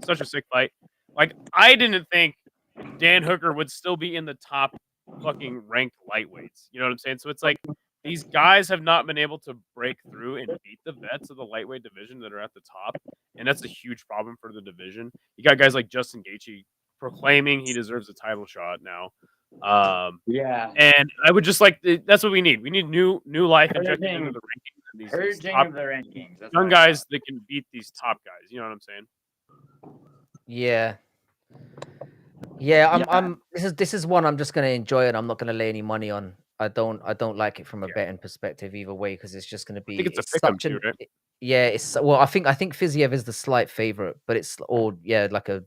Such a sick fight. Like I didn't think Dan Hooker would still be in the top fucking ranked lightweights. You know what I'm saying? So it's like these guys have not been able to break through and beat the vets of the lightweight division that are at the top, and that's a huge problem for the division. You got guys like Justin Gaethje proclaiming he deserves a title shot now. And I would just like that's what we need. We need new life injected into the rankings. And these top the rankings. That's young guys that can beat these top guys. You know what I'm saying? Yeah. I'm this is one I'm just gonna enjoy it. I'm not gonna lay any money on. I don't like it from a betting perspective either way because it's just gonna be. I think it's a pick 'em too, right? It's well. I think Fiziev is the slight favorite, but it's like a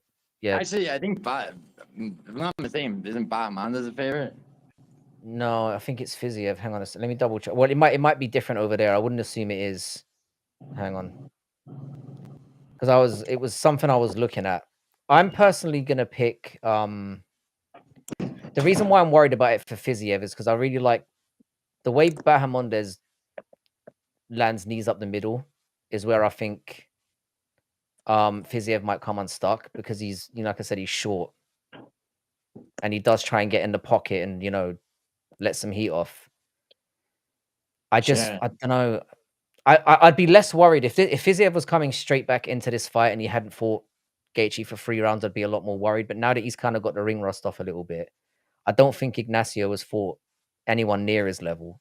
Actually, I think if I'm not mistaken, isn't Bahamondes a favorite? No, I think it's Fiziev. Hang on a second. Let me double check. Well, it might be different over there. I wouldn't assume it is. Hang on. Because it was something I was looking at. I'm personally gonna pick the reason why I'm worried about it for Fiziev is because I really like the way Bahamondes lands knees up the middle is where I think Fiziev might come unstuck because he's like I said, he's short. And he does try and get in the pocket and let some heat off. I don't know. I'd be less worried if Fiziev was coming straight back into this fight and he hadn't fought Gaethje for 3 rounds. I'd be a lot more worried. But now that he's kind of got the ring rust off a little bit, I don't think Ignacio has fought anyone near his level.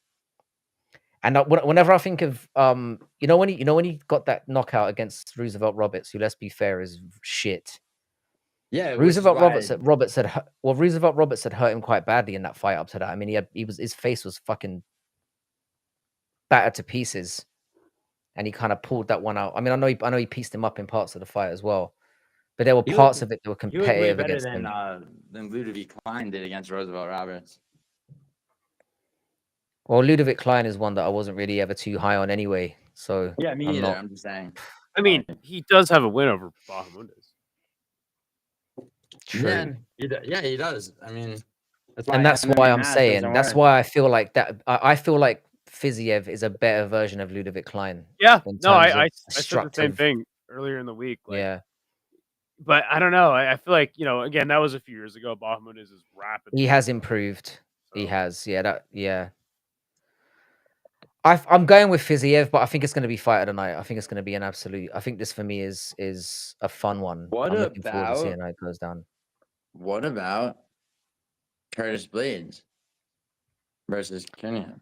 And whenever I think of when he got that knockout against Roosevelt Roberts, who let's be fair is shit. Yeah, Roosevelt Roberts had hurt him quite badly in that fight up to that. I mean, his face was fucking battered to pieces. And he kind of pulled that one out. I mean, I know he pieced him up in parts of the fight as well, but there were parts of it that were competitive against him. Than Ludovic Klein did against Roosevelt Roberts. Well, Ludovic Klein is one that I wasn't really ever too high on anyway. So yeah, me either. I'm just saying. I mean, he does have a win over Bahamondes. True. Yeah, he does. I mean, that's why I'm saying. That's why I feel like that. I feel like Fiziev is a better version of Ludovic Klein. Yeah, no, I said the same thing earlier in the week. Like, yeah, but I don't know. I feel like again, that was a few years ago. Bahamondes is rapidly. He has improved. So. He has. Yeah. I'm going with Fiziev, but I think it's going to be fight of the night. I think it's going to be an absolute. I think this for me is a fun one. I'm looking forward to seeing how it goes down. What about Curtis Blades versus Kenya?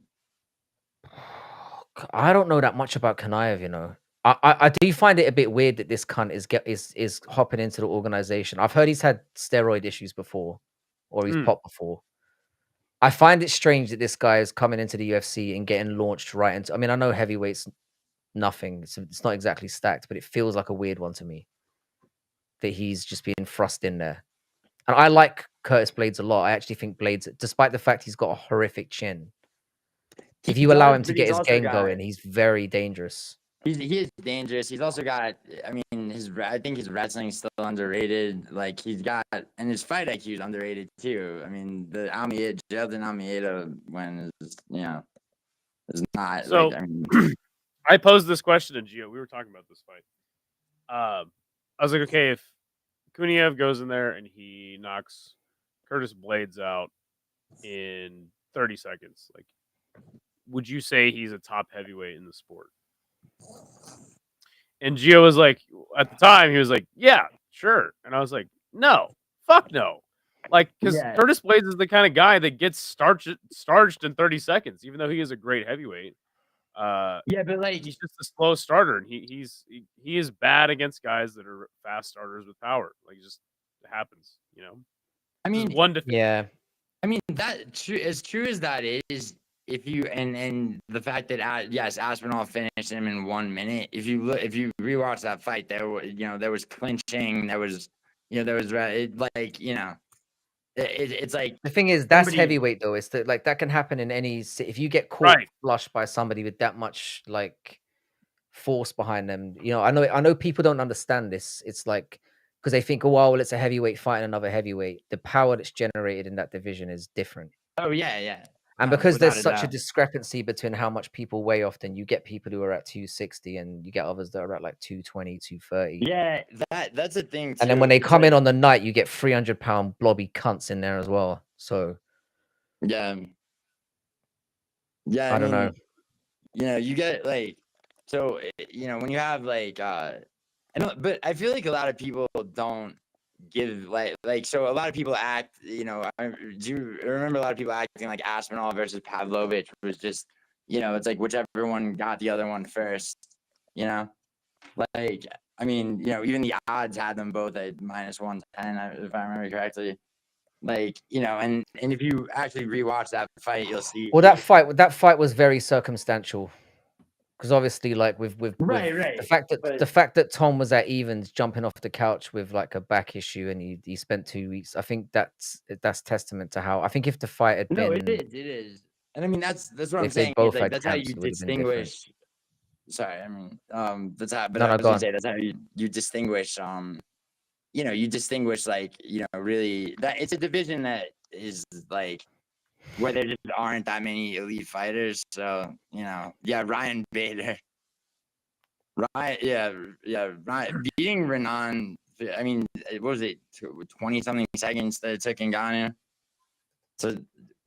I don't know that much about Kanaev, I do find it a bit weird that this cunt is hopping into the organization. I've heard he's had steroid issues before, or he's popped before. I find it strange that this guy is coming into the UFC and getting launched right into. I mean, I know heavyweight's nothing; it's not exactly stacked, but it feels like a weird one to me that he's just being thrust in there. And I like Curtis Blades a lot. I actually think Blades, despite the fact he's got a horrific chin, if you allow him to get his game going, he's very dangerous. He is dangerous. He's also got. I mean, I think his wrestling's still underrated. Like he's got, and his fight IQ is underrated too. I mean, the Jailton Almeida win is is not. So like, I mean, I posed this question to Gio. We were talking about this fight. I was like, okay, if Kuniev goes in there and he knocks Curtis Blades out in 30 seconds, like, would you say he's a top heavyweight in the sport? And Gio was like, at the time, he was like, yeah, sure. And I was like, no, fuck no. Like, because Curtis Blades is the kind of guy that gets starched in 30 seconds, even though he is a great heavyweight. but like he's just a slow starter, and he is bad against guys that are fast starters with power. Like, it just happens, I mean, just one defeat. Yeah. I mean, that as true as that is, if you and the fact that yes, Aspinall finished him in 1 minute. If you rewatch that fight, there was clinching, there was it's like the thing is that's heavyweight though. It's that like that can happen in any. If you get caught flush by somebody with that much like force behind them, I know people don't understand this. It's like because they think, oh well, it's a heavyweight fighting another heavyweight. The power that's generated in that division is different. Oh yeah. And because there's such a discrepancy between how much people weigh often, you get people who are at 260 and you get others that are at like 220, 230. Yeah, that's a thing too. And then when they come in on the night, you get 300-pound blobby cunts in there as well. So yeah, I don't know. You get like, so when you have like but I feel like a lot of people don't give so a lot of people act, do you remember a lot of people acting like Aspinall versus Pavlovich was just, it's like whichever one got the other one first, like, I mean, even the odds had them both at -110, if I remember correctly. Like, and if you actually rewatch that fight, you'll see. Well, that fight was very circumstantial. Because obviously, like with right. The fact that Tom was at evens jumping off the couch with like a back issue and he spent 2 weeks, I think that's testament to how I think if the fight had been it is. And I mean that's what I'm if they saying. both Like, had that's how camps, you it would have been different. distinguish. Sorry, I mean that's how. But No, I no, was go gonna on. say that's how you distinguish. You distinguish like really that it's a division that is like where there just aren't that many elite fighters. So Ryan Bader. Ryan beating Renan. I mean, what was it? 20-something seconds that it took Ngannou. So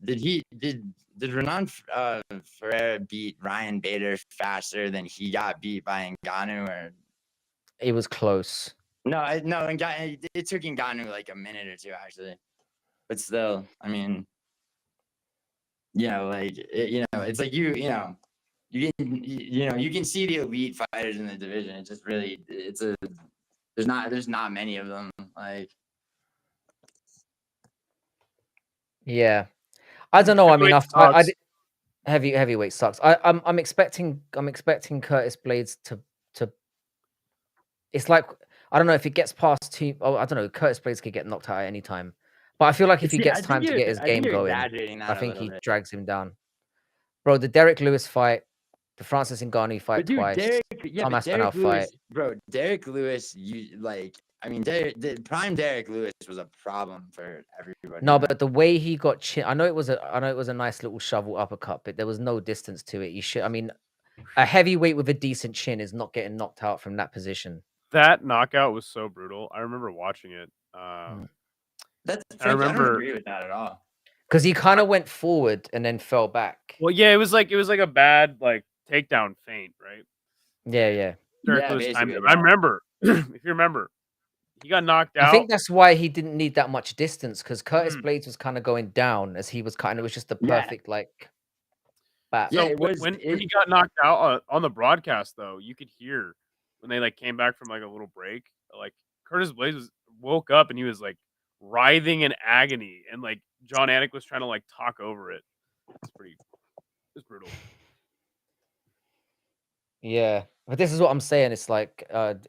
did Renan Ferreira beat Ryan Bader faster than he got beat by Ngannou, or it was close? No, it took Ngannou like a minute or two actually, but still, I mean, it's like you can see the elite fighters in the division. It's just really there's not many of them. Like, yeah, I don't know. I mean, heavyweight sucks. I'm expecting Curtis Blades to. It's like I don't know if it gets past two. Oh, I don't know. Curtis Blades could get knocked out at any time, but I feel like if he gets time to get his game going, I think he drags him down. Bro, the Derek Lewis fight, the Francis Ngannou fight twice, Tom Aspinall fight. Bro, Derek Lewis, the prime Derek Lewis was a problem for everybody. No, but the way he got I know it was a nice little shovel uppercut, but there was no distance to it. A heavyweight with a decent chin is not getting knocked out from that position. That knockout was so brutal. I remember watching it. I don't agree with that at all. Because he kind of went forward and then fell back. Well, yeah, it was like a bad like takedown feint, right? Yeah. I remember. If you remember, he got knocked out. I think that's why he didn't need that much distance because Curtis Blades was kind of going down as he was it was just the perfect like bat. So when he got knocked out on the broadcast, though, you could hear when they like came back from like a little break, like Curtis Blades woke up and he was like writhing in agony, and like John Anik was trying to like talk over it. It's brutal. Yeah, but this is what I'm saying. It's like I'm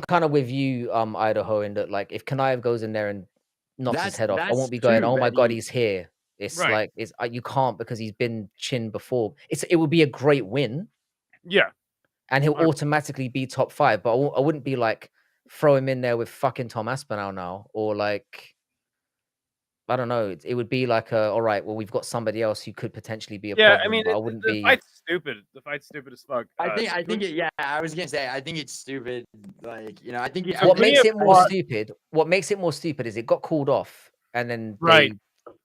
kind of with you, Idaho, in that like if Kanaev goes in there and knocks his head off, I won't be going, oh my god, he's here. It's like you can't, because he's been chinned before. It would be a great win. Yeah. And he'll automatically be top 5, but I wouldn't be like throw him in there with fucking Tom Aspinall now, or like I don't know. It would be like all right, well, we've got somebody else who could potentially be a problem. I mean, but I wouldn't the be. fight's stupid. The fight's stupid as fuck. I think it. Yeah, I was gonna say. I think it's stupid. Like, I think what makes it more stupid. What makes it more stupid is it got called off, and then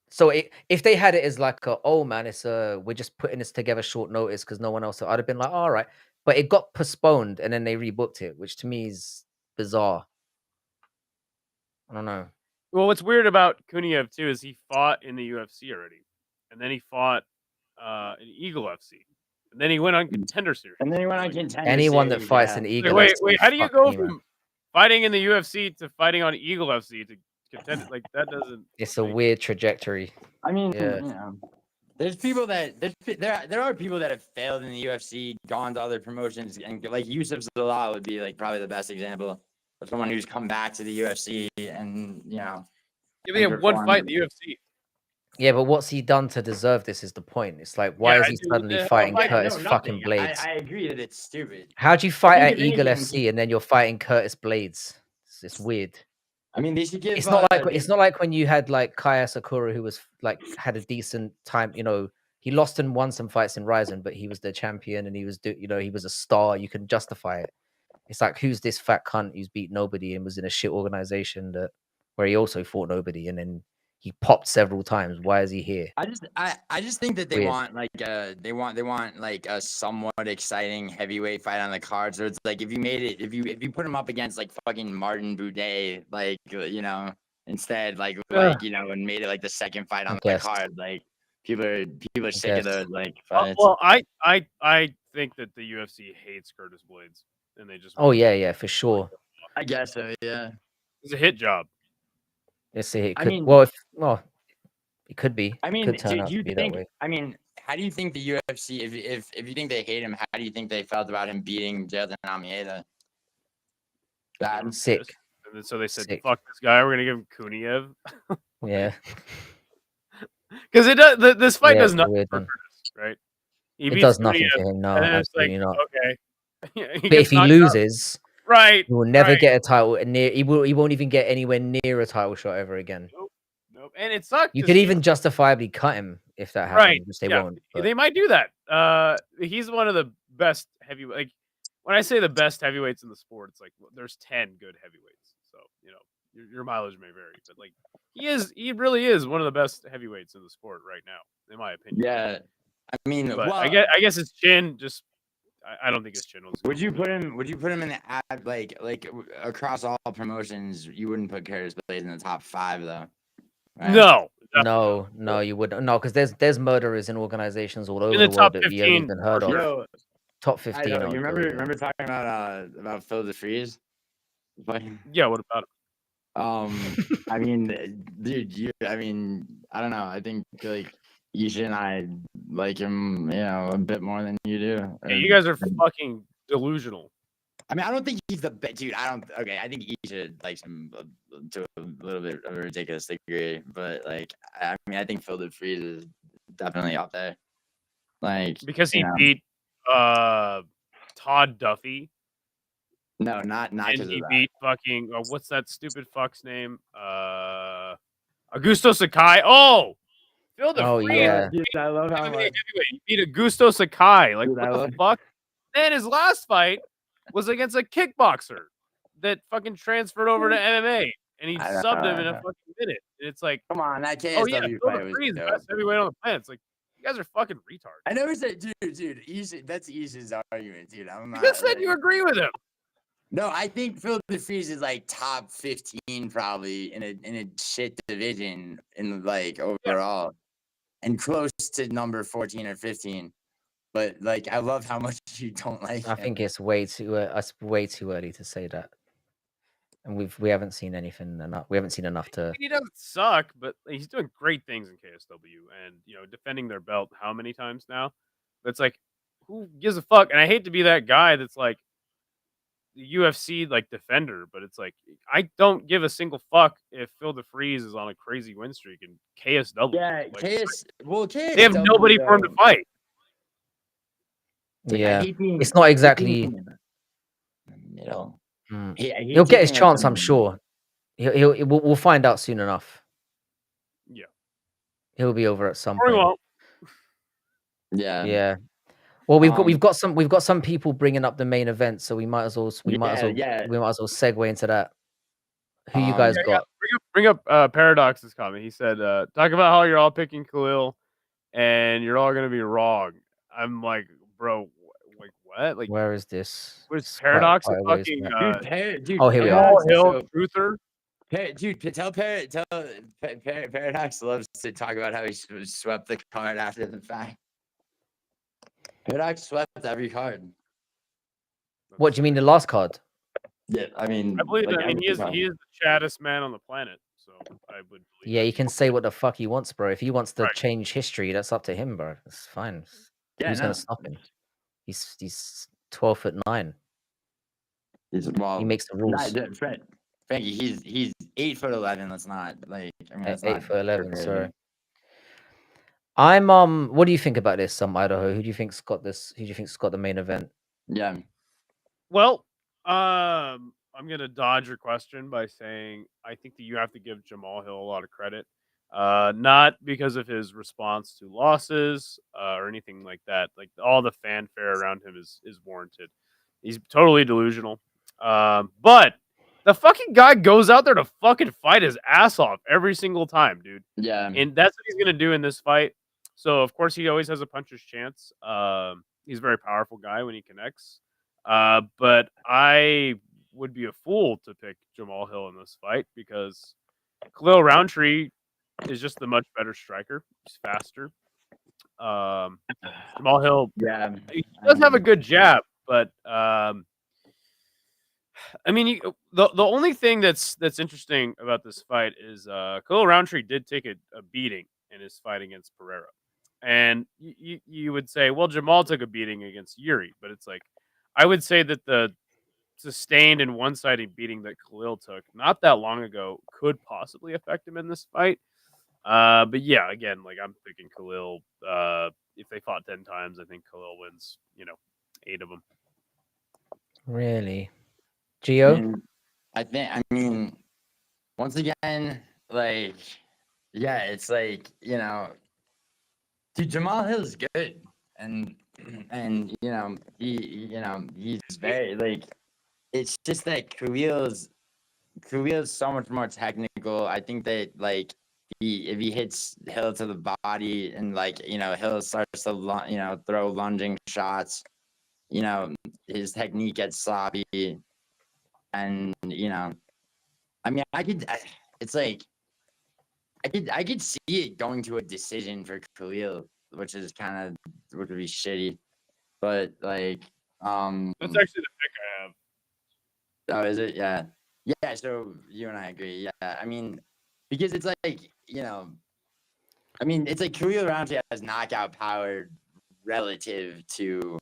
So if they had it as like, oh man, it's we're just putting this together short notice because no one else, I'd have been like, all right. But it got postponed and then they rebooked it, which to me is bizarre. I don't know. Well, what's weird about Kuniev too is he fought in the UFC already, and then he fought in Eagle FC, and then he went on Contender Series. Anyone that fights in Eagle wait, FC, wait, how do you go from fighting in the UFC to fighting on Eagle FC to contender? Like that doesn't. It's a weird trajectory. I mean, there's people that there are people that have failed in the UFC, gone to other promotions, and like Yusuf Zalal would be like probably the best example of someone who's come back to the UFC and Yeah, they have one fight in the UFC. Yeah, but what's he done to deserve this is the point. It's like, why is he suddenly fighting Curtis fucking Blades? I agree that it's stupid. How'd you fight at Eagle FC and then you're fighting Curtis Blades? It's weird. I mean, they should give. It's not like when you had like Kaya Sakura, who was like had a decent time. He lost and won some fights in Ryzen, but he was the champion and he was he was a star. You can justify it. It's like, who's this fat cunt who's beat nobody and was in a shit organization where he also fought nobody and then he popped several times. Why is he here? I just think that they want like they want like a somewhat exciting heavyweight fight on the card. So it's like if you put him up against like fucking Martin Boudet, like instead and made it like the second fight on the card, like people are sick of those like fights. Well, I think that the UFC hates Curtis Blades and they just yeah, for sure. I guess so. Yeah, it's a hit job. Let's see. It could, it could be. I mean, do you think? I mean, how do you think the UFC, if you think they hate him, how do you think they felt about him beating Jailton Almeida? Bad, sick. And then, so they said, "Fuck this guy. We're gonna give him Kuniev." Yeah. Because it does. This fight does nothing for Curtis, right? It does nothing for him. No, absolutely not. Okay. But if he loses. Right. He will never get a title near. He won't even get anywhere near a title shot ever again. Nope. And it sucks. You could even justifiably cut him if that happens. Right. Which they won't. But. They might do that. He's one of the best heavyweight. Like when I say the best heavyweights in the sport, it's like there's 10 good heavyweights. So your mileage may vary, but like he really is one of the best heavyweights in the sport right now, in my opinion. Yeah. I mean, but I guess his chin just. I don't think his chin was. Would you put him in the ad like across all promotions? You wouldn't put Curtis Blades in the top 5 though. Right? No, you wouldn't. No, because there's murderers in organizations all over in the top world 15, that you haven't even heard of. Top 15. You remember talking about Phil DeFries? Yeah, what about him? I mean, dude, I don't know. I think like Isha and I like him, a bit more than you do. Yeah, you guys are fucking delusional. I mean, I don't think he's the best, dude. I think Isha likes him to a little bit of a ridiculous degree, but like, I mean, I think Phil DeFries is definitely up there. Like because he beat Todd Duffy. No, not and he beat fucking what's that stupid fuck's name? Augusto Sakai. Oh. Phil DeFries. Yeah. Dude, I love how he beat Augusto Sakai. Like, what the fuck? Then his last fight was against a kickboxer that fucking transferred over to MMA, and he subbed him in a fucking minute. And it's like, come on, that KSW Phil DeFries, best heavyweight on the planet. It's like, you guys are fucking retards. I never said, dude, that's Isha's argument, dude. I'm not. You just said you agree with him. No, I think Phil DeFries is like top 15 probably in a shit division in like overall. And close to number 14 or 15. But like, I love how much you don't like I him. think it's way too early to say that, and we haven't seen anything enough. We haven't seen enough to. He doesn't suck, but he's doing great things in KSW, and defending their belt how many times now? It's like, who gives a fuck? And I hate to be that guy that's like the UFC like defender, but it's like I don't give a single fuck if Phil DeFreeze is on a crazy win streak in KSW. Yeah, like, KSW. They have nobody for him to fight. Like, Yeah, I hate being, it's not exactly. He'll get his chance, I'm sure. We'll find out soon enough. Yeah, he'll be over at some or he point. won't. Yeah. Well, we've got some people bringing up the main event, so we might as well segue into that. Who you guys got? Bring up Paradox's comment. He said, "Talk about how you're all picking Khalil, and you're all gonna be wrong." I'm like, bro, like what? Like, where is this? Was Paradox a fucking dude? Oh, here we Jamal are. Hill truther? Dude, Paradox loves to talk about how he swept the card after the fact. Paradox swept every card. What do you mean, the last card? Yeah, I mean, I believe like, that. I mean, he is the chattest man on the planet, so I would. Yeah, he can say what the fuck he wants, bro. If he wants to change history, that's up to him, bro. It's fine. Yeah, who's gonna stop him? He's 12'9". He makes the rules. Frankie, he's 8'11". Let's not like. I mean, that's 8'11". Sorry. I'm What do you think about this, Idaho? Who do you think's got this? Who do you think's got the main event? Yeah. Well, I'm gonna dodge your question by saying I think that you have to give Jamal Hill a lot of credit. Not because of his response to losses or anything like that. Like all the fanfare around him is warranted. He's totally delusional. But the fucking guy goes out there to fucking fight his ass off every single time, dude. Yeah. And that's what he's gonna do in this fight. So of course he always has a puncher's chance. He's a very powerful guy when he connects. But I would be a fool to pick Jamal Hill in this fight because Khalil Roundtree is just the much better striker. He's faster. Jamal Hill, he does have a good jab, but I mean, the only thing that's interesting about this fight is Khalil Roundtree did take a beating in his fight against Pereira, and you would say, well, Jamal took a beating against Yuri, but it's like I would say that the sustained and one-sided beating that Khalil took not that long ago could possibly affect him in this fight. But yeah, again, like I'm picking Khalil. If they fought 10 times, I think Khalil wins, 8 of them. Really? Gio? I mean, once again, like, yeah, it's like, dude, Jamal Hill's good. And he's very, like, it's just that Khalil's so much more technical. I think that, like, if he hits Hill to the body and, like, Hill starts to throw lunging shots, his technique gets sloppy, and I mean, it's like I could see it going to a decision for Khalil, which would be shitty, but like that's actually the pick I have. Oh, is it? Yeah. So you and I agree. Yeah, I mean, because it's like I mean, it's like Khalil Roundtree has knockout power relative to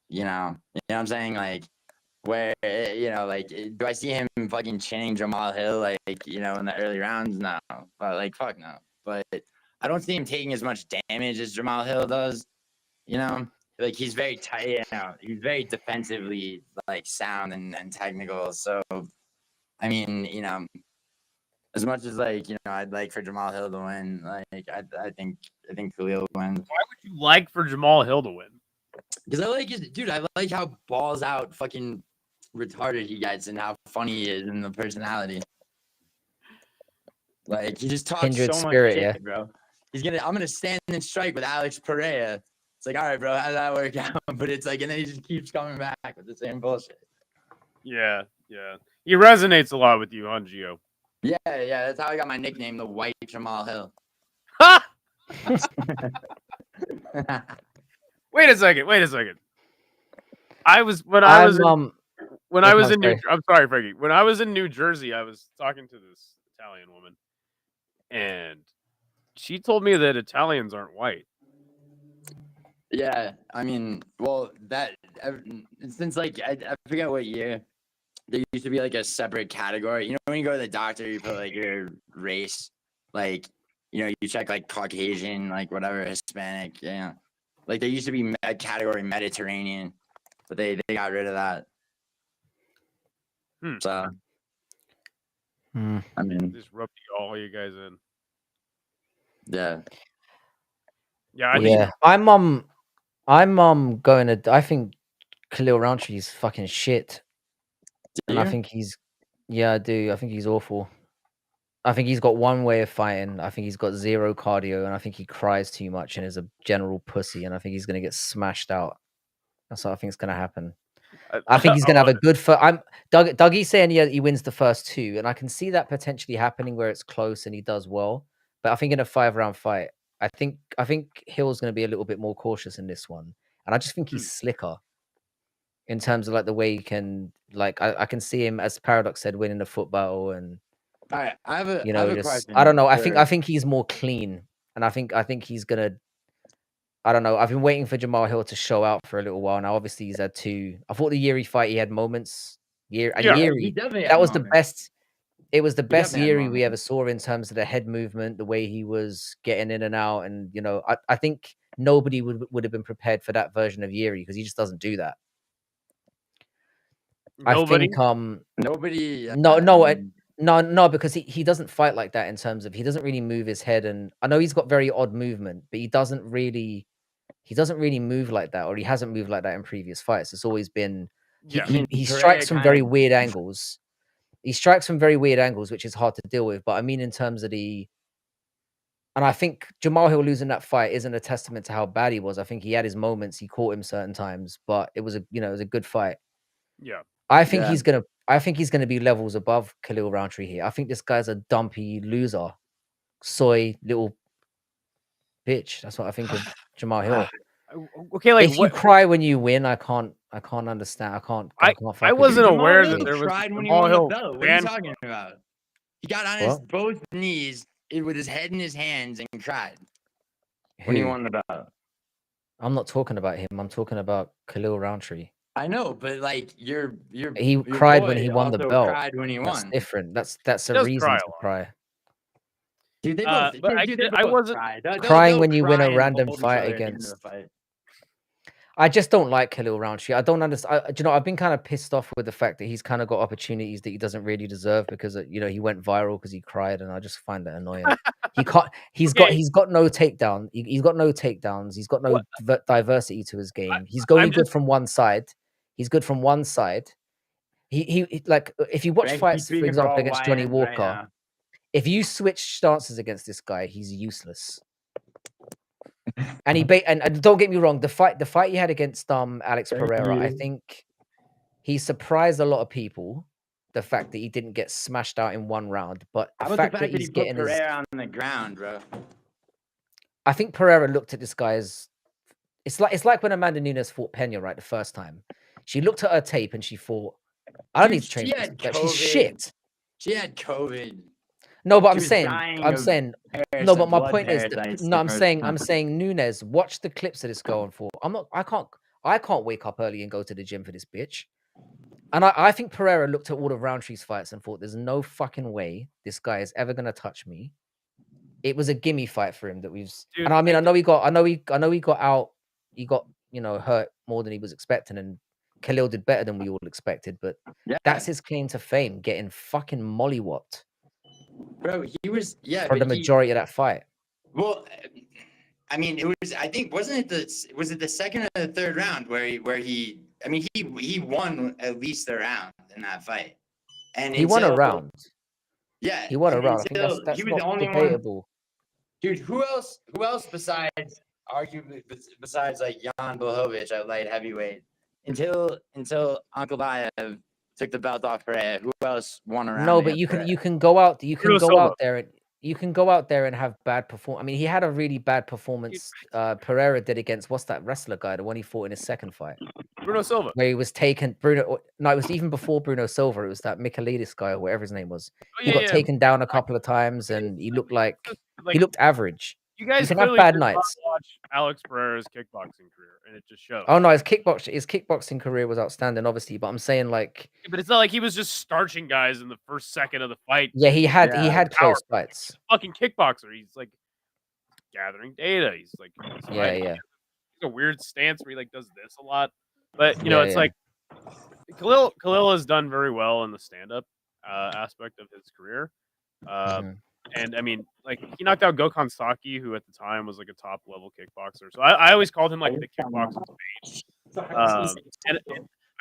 you know what I'm saying, like where like do I see him fucking chinning Jamal Hill like in the early rounds? No, but like fuck no. But I don't see him taking as much damage as Jamal Hill does. Like he's very tight. He's very defensively like sound and technical. So I mean, as much as like I'd like for Jamal Hill to win, like I think Khalil wins. Why would you like for Jamal Hill to win? Because I like how balls out fucking retarded he gets and how funny he is and the personality. Like he just talks Kindred so spirit, much shit, yeah. bro. I'm gonna stand and strike with Alex Pereira. It's like, all right, bro, how did that work out? But it's like, and then he just keeps coming back with the same bullshit. Yeah. He resonates a lot with you, huh, Gio? Yeah, that's how I got my nickname, the White Jamal Hill. Ha! Wait a second. I was in I'm sorry, Frankie. When I was in New Jersey, I was talking to this Italian woman, and she told me that Italians aren't white. Yeah, I mean, well, since like I forget what year, there used to be like a separate category. You know, when you go to the doctor, you put like your race, like you check like Caucasian, like whatever, Hispanic. Yeah, like there used to be a category Mediterranean, but they got rid of that. So, I mean, just rub all you guys in. Yeah. Yeah. I'm going to. I think Khalil Rountree is fucking shit, and I think he's. Yeah, I do. I think he's awful. I think he's got one way of fighting. I think he's got zero cardio, and I think he cries too much and is a general pussy. And I think he's going to get smashed out. That's what I think is going to happen. I think he's going to have a good. Dougie's saying he wins the first two, and I can see that potentially happening where it's close and he does well. But I think in a 5-round fight, I think Hill's going to be a little bit more cautious in this one, and I just think he's slicker in terms of like the way he can. Like I can see him, as Paradox said, winning a foot battle and. All right, I have a question. I don't know. I think he's more clean, and I think he's gonna. I don't know. I've been waiting for Jamal Hill to show out for a little while now. Obviously, he's had two. I thought the Yuri fight he had moments. Yuri, that was the best. It was the best Yuri we ever saw in terms of the head movement, the way he was getting in and out, and I think nobody would have been prepared for that version of Yuri because he just doesn't do that. Nobody. I think nobody. No, because he doesn't fight like that in terms of he doesn't really move his head, and I know he's got very odd movement, but he doesn't really move like that, or he hasn't moved like that in previous fights. It's always been he strikes from very weird angles. He strikes from very weird angles, which is hard to deal with. But I mean, in terms of and I think Jamal Hill losing that fight isn't a testament to how bad he was. I think he had his moments. He caught him certain times, but it was a good fight. Yeah. I think he's gonna be levels above Khalil Rountree here. I think this guy's a dumpy loser, soy little bitch. That's what I think of Jamal Hill. Okay, like if you cry when you win, I can't understand. I can't. I wasn't aware that there was cried when he won the belt. What are you talking about? He got on his both knees with his head in his hands and cried when he won the belt. I'm not talking about him. I'm talking about Khalil Rountree. I know, but like he cried when he won the belt. Cried when he won. That's different. That's a reason to cry. Dude, they both. I wasn't crying when you win a random fight against. I just don't like Khalil Rountree. I don't understand. I've been kind of pissed off with the fact that he's kind of got opportunities that he doesn't really deserve because he went viral because he cried, and I just find that annoying. He can't. He's got no takedown. He's got no takedowns. He's got no diversity to his game. He's going good from one side. He's good from one side. He like if you watch fights, for example, against Johnny Walker, if you switch stances against this guy, he's useless. And and don't get me wrong, the fight he had against Alex Pereira, I think he surprised a lot of people. The fact that he didn't get smashed out in one round, but the fact that he's getting Pereira on the ground, bro. I think Pereira looked at this guy as it's like when Amanda Nunes fought Pena, right? The first time, she looked at her tape and she thought, "I don't need to train this, but she's shit." She had COVID. No, but I'm saying, no, but my point is, I'm saying Nunes, watch the clips of this girl and thought, I can't wake up early and go to the gym for this bitch. And I think Pereira looked at all of Roundtree's fights and thought, there's no fucking way this guy is ever gonna touch me. It was a gimme fight for him that we've. Dude, and I mean, I know he got out. He got hurt more than he was expecting, and Khalil did better than we all expected. But that's his claim to fame, getting fucking mollywopped. Bro, he was for the majority of that fight. Well, I mean, it was. I think wasn't it the second or the third round where he won at least a round in that fight, and he won a round. Yeah, he won a round. I think that's not debatable. Dude, who else besides arguably besides like Jan Blachowicz at light heavyweight until Uncle Bayev took the belt off Pereira? Who else won a round? No, but you can go out. You can go out there. you can go out there and have bad performance. I mean, he had a really bad performance. Pereira did against what's that wrestler guy, the one he fought in his second fight, Bruno Silva. where he was taken. No, it was even before Bruno Silva. It was that Michaelidis guy or whatever his name was. Oh, He yeah, got taken down a couple of times, and he looked like he looked average. You guys can have clearly bad did not nights. watch Alex Pereira's kickboxing career, and it just shows. Oh no, his kickboxing career was outstanding, obviously. But I'm saying like, But it's not like he was just starching guys in the first second of the fight. yeah, he had close fights. He's a fucking kickboxer. He's like gathering data. He's like, Yeah. He's a weird stance where he like does this a lot. But you know, Yeah, it's yeah. like Khalil has done very well in the stand-up aspect of his career. And I mean, like he knocked out Gokhan Saki, who at the time was like a top level kickboxer. So I always called him like the kickboxer's mage. And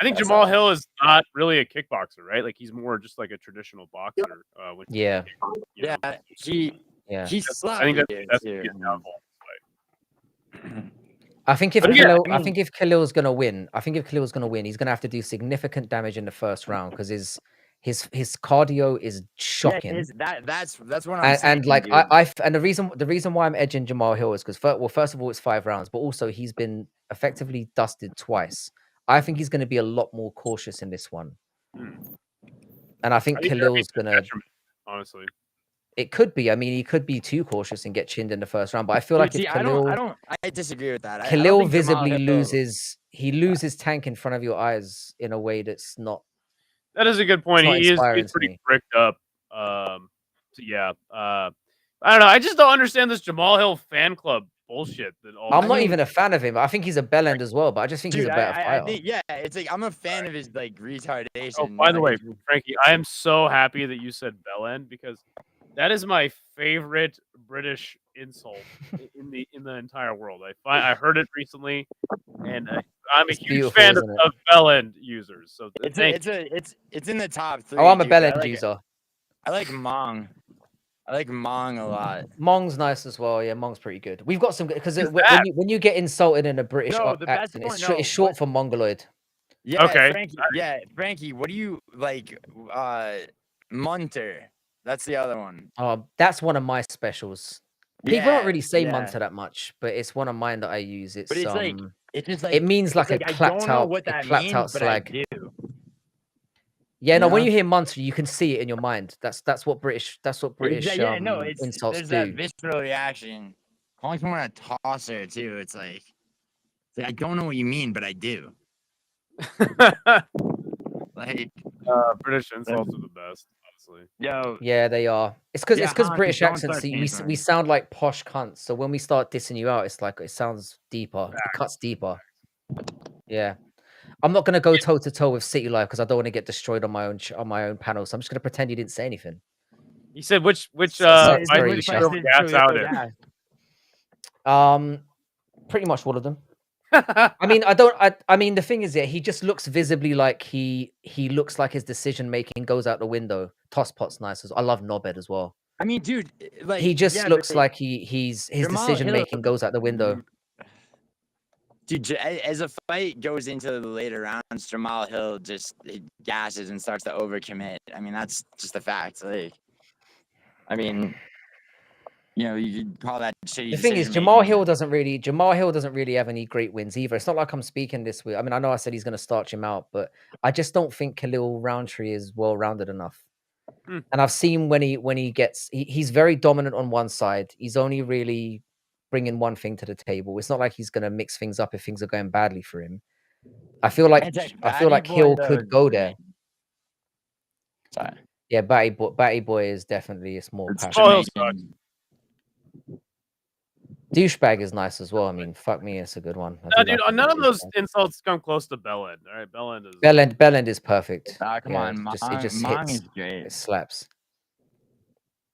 I think Jamal Hill is not really a kickboxer, right? Like he's more just like a traditional boxer. Yeah. He's sloppy. I think that's his downfall. I think if Khalil's gonna win, he's gonna have to do significant damage in the first round because his cardio is shocking. Yeah, that's what I'm saying. And like and the reason why I'm edging Jamal Hill is because first of all it's 5 rounds, but also he's been effectively dusted twice. I think he's going to be a lot more cautious in this one, and I think Khalil's gonna. Honestly, it could be. I mean, he could be too cautious and get chinned in the first round. But I feel like if Khalil, I disagree with that. Khalil visibly loses tank in front of your eyes in a way that's not. That is a good point. He's pretty bricked up. So yeah. I don't know. I just don't understand this Jamal Hill fan club bullshit. I'm not even a fan of him. I think he's a bell end as well, but I just think he's a better fighter. I think, it's like I'm a fan of his like retardation. Oh, by the way, Frankie, I am so happy that you said bell end because that is my favorite British insult in the entire world. I heard it recently, and I'm a huge fan of bell end users. So it's in the top 3. Oh, I'm a bell end user. I like Mong. I like Mong a lot. Mong's nice as well. Yeah, Mong's pretty good. We've got some because when you get insulted in a British accent, it's short for Mongoloid. Yeah, okay. Frankie, what do you like? Munter. That's the other one. Oh, that's one of my specials. People don't really say Munter that much, but it's one of mine that I use. It's just like it means like a clapped out slag. Yeah, no. When you hear Munter, you can see it in your mind. That's what British. That's what British insults there's that visceral reaction. Calling someone a tosser too. It's like I don't know what you mean, but I do. Like British insults are the best, honestly. Yeah, they are. It's because British accents. We sound like posh cunts. So when we start dissing you out, it's like it sounds deeper. It cuts deeper. Yeah. I'm not gonna go toe to toe with City Life because I don't want to get destroyed on my own panel. So I'm just gonna pretend you didn't say anything. You said which gas out it? Pretty much all of them. I mean, the thing is, he just looks visibly like he looks like his decision making goes out the window. Tosspot's nice I love Knobhead as well. I mean, dude, like he just looks like his decision making goes out the window. Dude, as a fight goes into the later rounds, Jamal Hill just gasses and starts to overcommit. I mean, that's just a fact. Like, I mean, you could call that shitty. The thing is, Jamal Hill doesn't really have any great wins either. It's not like I'm speaking this way. I mean, I know I said he's going to starch him out, but I just don't think Khalil Roundtree is well rounded enough. And I've seen when he gets, he's very dominant on one side. He's only really bringing one thing to the table. It's not like he's going to mix things up if things are going badly for him. I feel like Hill could go there. Sorry. Yeah, Batty Boy is definitely a small passion. Douchebag is nice as well. I mean, fuck me, it's a good one. No, dude, none of those insults come close to Bell End. All right, Bell End is perfect. Come on, it just Mong hits. Is great. It slaps.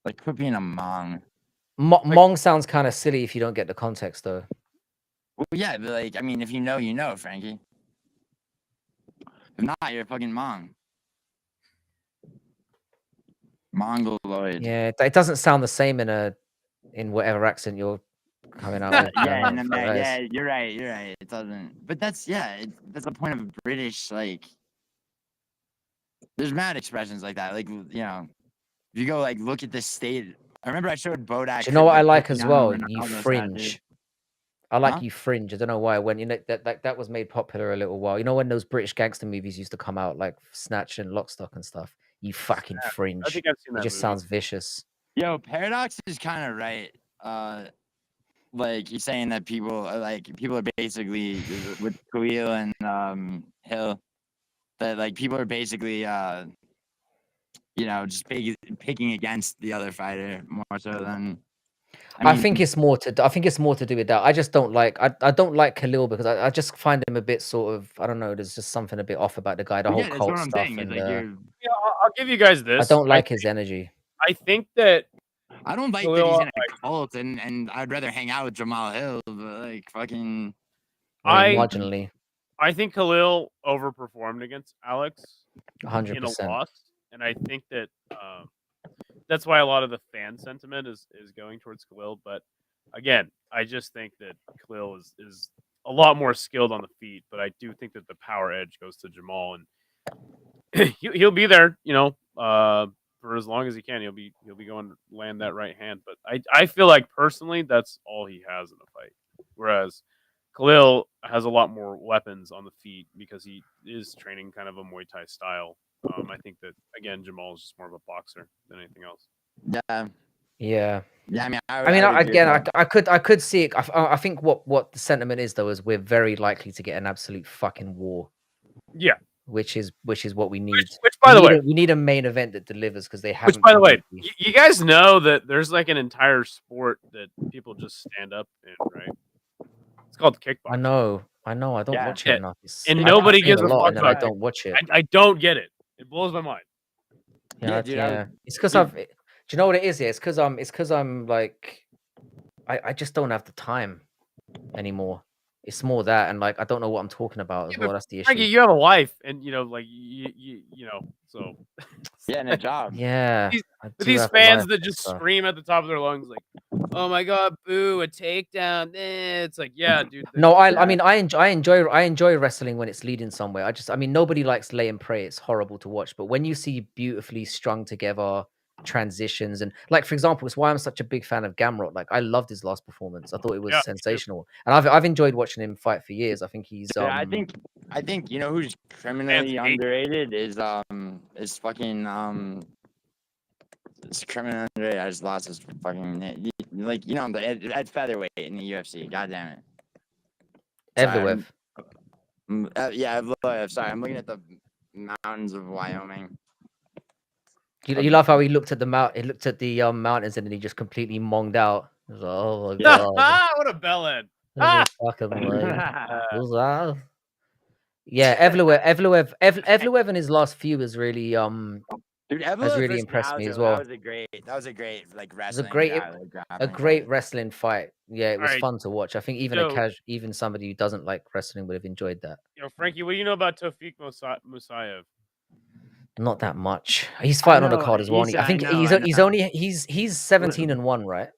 Like quit being a Mong. Mong sounds kind of silly if you don't get the context, though. Well, yeah, but like, I mean, if you know, Frankie. If not, you're a fucking Mong. Mongoloid. Yeah, it doesn't sound the same in whatever accent you're coming out with. Yeah, you're right. It doesn't. But that's the point of British. Like, there's mad expressions like that. Like, if you go like look at the state I remember I showed Bodak. Do you know what I like as Cristiano well? You Ronaldo fringe. statue. I like Huh? you fringe. I don't know why. When that was made popular a little while. You know when those British gangster movies used to come out, like Snatch and Lockstock and stuff. You fucking I fringe. think I've seen It that just movie. sounds vicious. Yo, Paradox is kind of right. Like he's saying that people are basically with Khalil and Hill, that like people are basically just picking against the other fighter more so than. I think it's more to do with that. I just don't like I don't like Khalil because I just find him a bit sort of, I don't know, there's just something a bit off about the guy, the whole Yeah, that's cult what I'm stuff, saying. Is and like Yeah, I'll give you guys this. I don't like his energy. I think that I don't like that Khalil, he's in a cult, and I'd rather hang out with Jamal Hill, but like fucking. Marginally. I think Khalil overperformed against Alex 100%. in a loss, and I think that that's why a lot of the fan sentiment is going towards Khalil. But again, I just think that Khalil is a lot more skilled on the feet, but I do think that the power edge goes to Jamal, and he'll be there, for as long as he can. He'll be going to land that right hand. But I feel like personally that's all he has in the fight, whereas Khalil has a lot more weapons on the feet because he is training kind of a Muay Thai style. I think that again, Jamal is just more of a boxer than anything else. Yeah. I could see it. I think what the sentiment is though is we're very likely to get an absolute fucking war. Yeah, which is what we need. Which by the way, we need a main event that delivers because they haven't. Which by the way, you guys know that there's like an entire sport that people just stand up in, right? It's called kickboxing. I know. I don't watch it enough. And nobody gives a fuck about it. I don't watch it. I don't get it. It blows my mind. Yeah, dude, it's because I've. Do you know what it is? Yeah, it's because I'm like, I just don't have the time anymore. It's more that, and like I don't know what I'm talking about as well. That's the issue. Frankie, you have a life, and like so. Yeah, and a job. Yeah. These fans that just scream at the top of their lungs like, "Oh my god, boo, a takedown!" It's like, yeah, dude. No, I mean, I enjoy wrestling when it's leading somewhere. Nobody likes lay and pray. It's horrible to watch. But when you see beautifully strung together transitions, and like, for example, it's why I'm such a big fan of Gamrot. Like, I loved his last performance. I thought it was sensational, and I've enjoyed watching him fight for years. I think he's. I think you know who's criminally underrated is fucking It's criminal underrated. I just lost his fucking name. Like at featherweight in the UFC. God damn it. Evloev. Yeah, Evloev. Sorry, I'm looking at the mountains of Wyoming. You love how he looked at the mountains and then he just completely monged out. Like, oh my god! What a bellend! Yeah, Evloev in his last few was really Dude, has really impressed me as well. That was a great like wrestling. A great wrestling fight. Yeah, it was fun to watch. I think even somebody who doesn't like wrestling would have enjoyed that. Yo, Frankie, what do you know about Tawfiq Musayev? Not that much. He's fighting on the card as well. I think he's 17-1, right?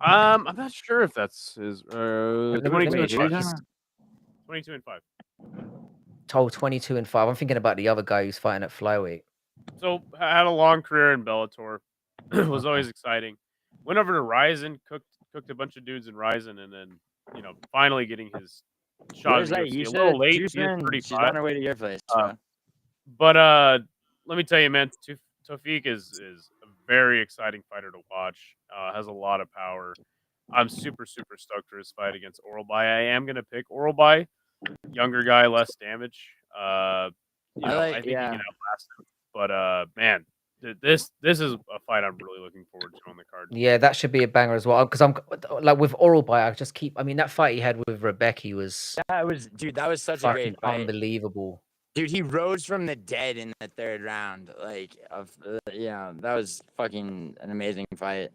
I'm not sure if that's his 22-5. 22-5. Oh, 22-5. I'm thinking about the other guy who's fighting at flyweight. So had a long career in Bellator. Was always exciting. Went over to Ryzen, cooked a bunch of dudes in Ryzen, and then finally getting his shot. A little late. She's on her way to your place. But let me tell you, man, Tawfiq is a very exciting fighter to watch. Has a lot of power. I'm super stoked for his fight against Oralbai. I am gonna pick Oralbai. Younger guy, less damage. I think he can outlast him. But man, this is a fight I'm really looking forward to on the card. Yeah, that should be a banger as well. Because I'm like with Oralbai, that fight he had with Rebecca was that was such a great fight. Unbelievable. Dude, he rose from the dead in the third round. That was fucking an amazing fight.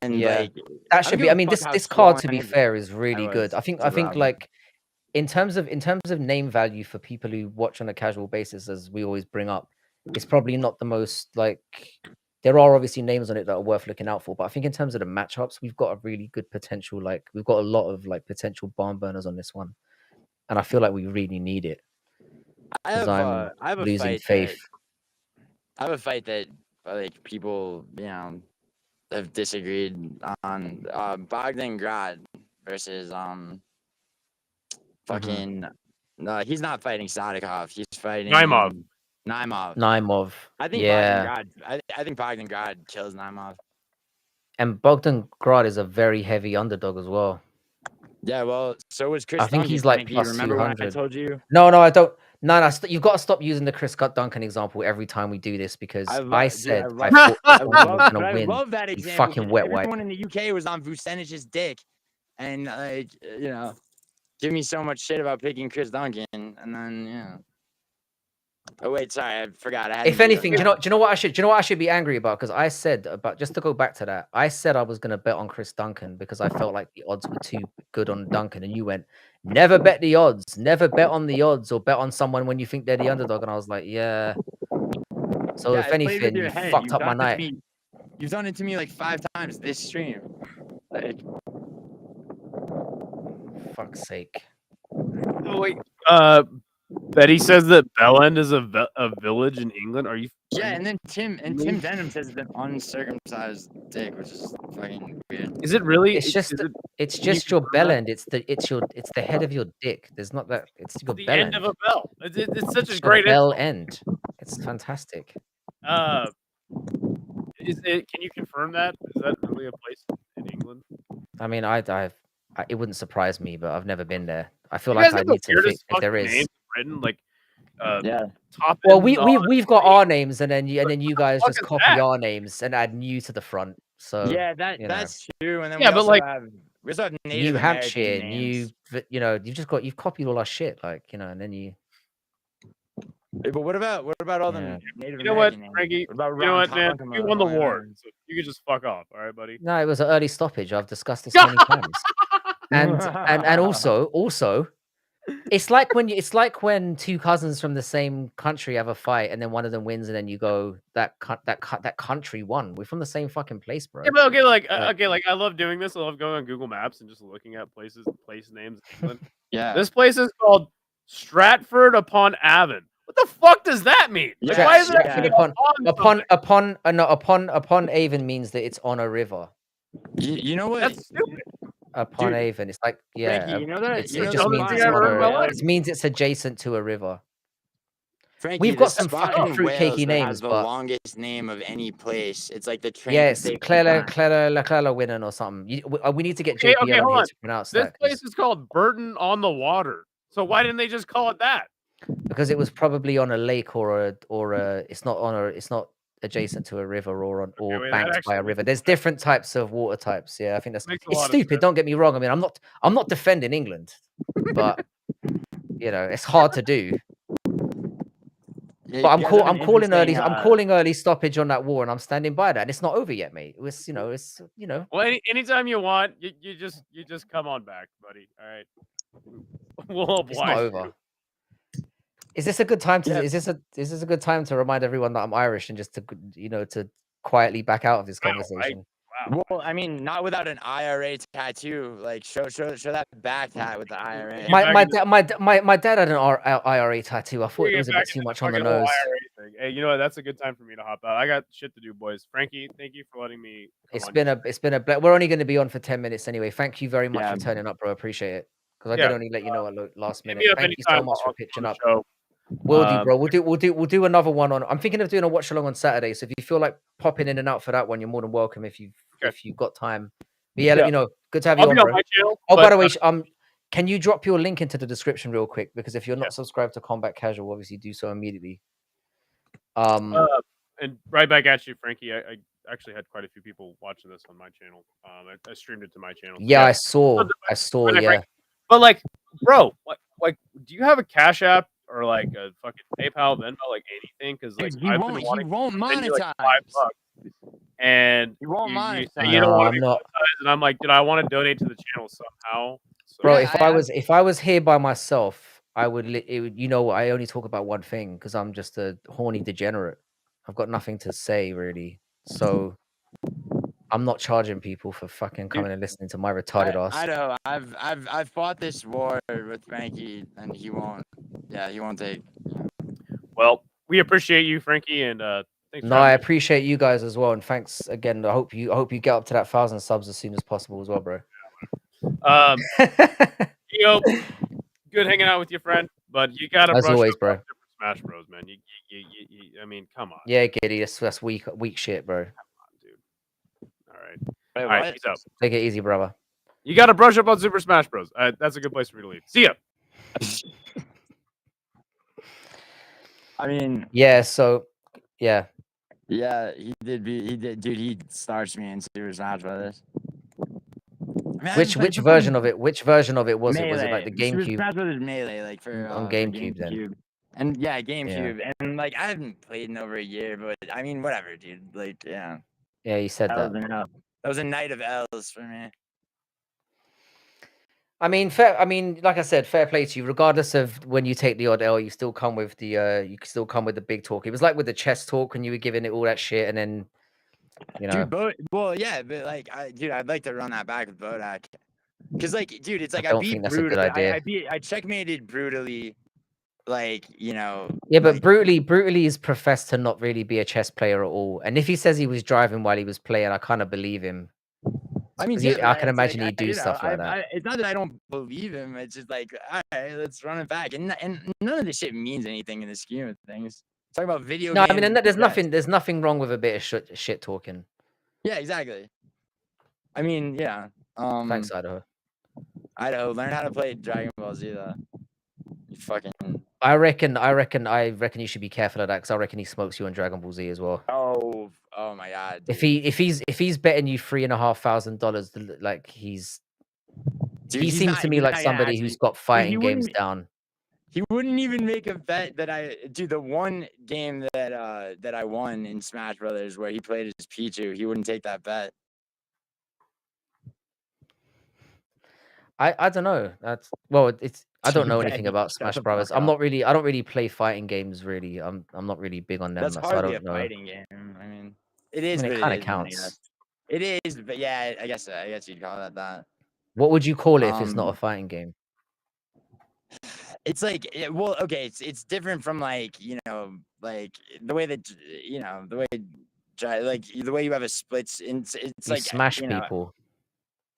And that should be. I mean, this card, to be fair, is really good. I think like in terms of name value for people who watch on a casual basis, as we always bring up, it's probably not the most like. There are obviously names on it that are worth looking out for, but I think in terms of the matchups, we've got a really good potential. Like we've got a lot of like potential barn burners on this one, and I feel like we really need it. I have a losing faith. I have a fight that like people, have disagreed on Bogdan Grad versus fucking no, he's not fighting Sadikov. He's fighting Naimov. Naimov. I think I think Bogdan Grad kills Naimov. And Bogdan Grad is a very heavy underdog as well. Yeah, well, so was Chris I think Duncan. he's like Frankie, plus remember what I 200. told you? No, I don't. No, you've got to stop using the Chris Duncan example every time we do this because I said I thought Chris Duncan was going to win. love that You example. fucking wet wipe. Everyone in the UK was on Vucenich's dick, and give me so much shit about picking Chris Duncan, and then Oh wait, sorry, I forgot. I had If anything, do you know what I should be angry about? Because I said about, just to go back to that, I said I was going to bet on Chris Duncan because I felt like the odds were too good on Duncan, and you went, never bet the odds, never bet on the odds, or bet on someone when you think they're the underdog, and I was like, yeah. So if anything, you fucked up my night. You've done it to me like 5 times this stream. Like, fuck's sake. Oh, wait. Betty says that Bellend is a village in England. Are you? Yeah, and then Tim Denham says it's an uncircumcised dick, which is fucking weird. Is it really? It's just your bell end. It's the head of your dick. There's not that. It's your the bell end of a bell. It's such a great bell end. It's fantastic. Can you confirm that? Is that really a place in England? I mean, it wouldn't surprise me, but I've never been there. I feel like I need to think if there is. Written, like, well, we've got our names, and then you guys just copy our names and add new to the front. So yeah, that's true. And then but like we also have Native New Hampshire, names. you've copied all our shit, like, and then you. But what about all the Native American names? Frankie, what about man? You won the war, so you can just fuck off, all right, buddy? No, it was an early stoppage. I've discussed this many times. And also, it's like when two cousins from the same country have a fight, and then one of them wins, and then you go, that country won. We're from the same fucking place, bro. Yeah, but okay, like I love doing this. I love going on Google Maps and just looking at place names in England. Yeah, this place is called Stratford upon Avon. What the fuck does that mean? Like, why is it upon Avon means that it's on a river. You know what? That's stupid. Upon Avon, it's like Frankie, you know that? It means it's adjacent to a river. Frankie, we've got some fucking fruitcakey names, has the longest name of any place. It's like the train. Yes, Clelawinnon or something. We need to get JP on here to pronounce that. This place is called Burton on the Water. So why didn't they just call it that? Because it was probably on a lake or it's not adjacent to a river or banked by a river. There's different types of water types. Yeah, I think it's stupid. Don't get me wrong. I mean, I'm not defending England, but it's hard to do. But I'm calling early stoppage on that war, and I'm standing by that. And it's not over yet, mate. It's Well, anytime you want, you just come on back, buddy. All right. We'll oblige. It's not over. Is this a good time to? Is this a good time to remind everyone that I'm Irish and just to quietly back out of this conversation? Wow. Well, I mean, not without an IRA tattoo. Like show that back hat with the IRA. My dad had an IRA tattoo. I thought it was a bit too much on the nose. Hey, you know what? That's a good time for me to hop out. I got shit to do, boys. Frankie, thank you for letting me. It's been a. We're only going to be on for 10 minutes anyway. Thank you very much for turning up, bro. Appreciate it. Because I did only let you know at last minute. Thank you so much for pitching up. We'll do, bro. We'll do another one on. I'm thinking of doing a watch along on Saturday. So if you feel like popping in and out for that one, you're more than welcome. If you've got time. But let me know. Good to have you on, bro. My channel, by the way, can you drop your link into the description real quick? Because if you're not subscribed to Combat Casual, obviously do so immediately. And right back at you, Frankie. I actually had quite a few people watching this on my channel. I streamed it to my channel. Yeah, I saw. Yeah. But like, bro, like, do you have a Cash App or like a fucking PayPal, Venmo, like anything? Because like, he won't monetize. Like $5, and he won't monetize. You say you don't want to be monetized, and I'm like, did I want to donate to the channel somehow? So, bro, if I was here by myself, I would. I only talk about one thing because I'm just a horny degenerate. I've got nothing to say really, so I'm not charging people for fucking coming and listening to my retarded ass. I know. I've fought this war with Frankie, and he won't. Yeah, he won't take. Well, we appreciate you, Frankie, and Thanks No, for I having me. appreciate you guys as well, and thanks again. I hope you get up to that 1,000 subs as soon as possible as well, bro. Yo, good hanging out with your friend, but you gotta As brush always, up bro. on Super Smash Bros, man. I mean, come on. Yeah, Giddy, that's weak shit, bro. Come on, dude. All right. Wait, All right, what? peace out. Take it easy, brother. You gotta brush up on Super Smash Bros. That's a good place for me to leave. See ya. I mean, Yeah, so yeah. yeah, he did. Dude, he starched me in Super Smash Brothers. I mean, I haven't Which played version of it? Which version of it was it? Was it like Melee. the Super GameCube Smash Brothers Melee, like for GameCube then? GameCube. And yeah, Yeah. GameCube. And like I haven't played in over a year, but I mean, whatever, dude. Like, yeah. Yeah, you said that. That was a night of L's for me. I mean, like I said, fair play to you. Regardless of when you take the odd L, you still come with the you still come with the big talk. It was like with the chess talk when you were giving it all that shit, and then Dude, well, yeah, but like, dude, I'd like to run that back with Bodak, because like, dude, it's like I don't think that's a good idea. I checkmated brutally, like, Yeah, but like, brutally is professed to not really be a chess player at all. And if he says he was driving while he was playing, I kind of believe him. I mean, I can imagine he'd do stuff like that. it's not that I don't believe him. It's just like, all right, let's run it back, and none of this shit means anything in the scheme of things. Talking about video No, games. I mean, there's nothing wrong with a bit of shit talking. Yeah, exactly. I mean, yeah. Thanks, Idaho. Idaho, learn how to play Dragon Ball Z though. You fucking. I reckon you should be careful of that because I reckon he smokes you on Dragon Ball Z as well. Oh my god. Dude. If he's betting you $3,500, like he seems to me like somebody who's got fighting games down. He wouldn't even make a bet that the one game that I won in Smash Brothers where he played as Pichu, he wouldn't take that bet. I don't know. I don't know anything about Smash Brothers. I don't really play fighting games really. I'm not really big on them. That's so hardly I don't a know. fighting game. I mean, it is. It kind of counts. It is, but yeah, I guess you'd call that. What would you call it if it's not a fighting game? It's like, well, okay, it's different from like, like the way that, the way, like the way you have a splits. It's You like smash people.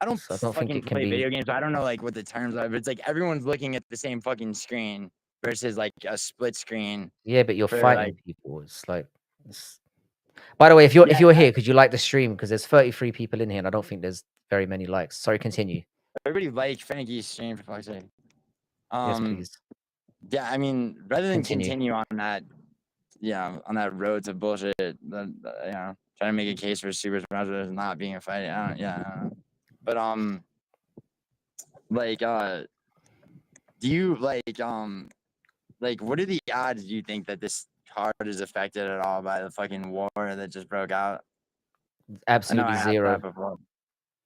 I don't think fucking it can play be video games. So I don't know like what the terms are, but it's like everyone's looking at the same fucking screen versus like a split screen. Yeah, but you're fighting people. It's like. By the way, if you're here, could you like the stream? Because there's 33 people in here, and I don't think there's very many likes. Sorry, continue. Everybody like Frankie's stream for fuck's sake. Yes, please. Yeah, I mean, rather than continue on that, on that road to bullshit, trying to make a case for Super Smash Bros. Not being a fight. But do you what are the odds do you think that this card is affected at all by the fucking war that just broke out? Absolutely zero.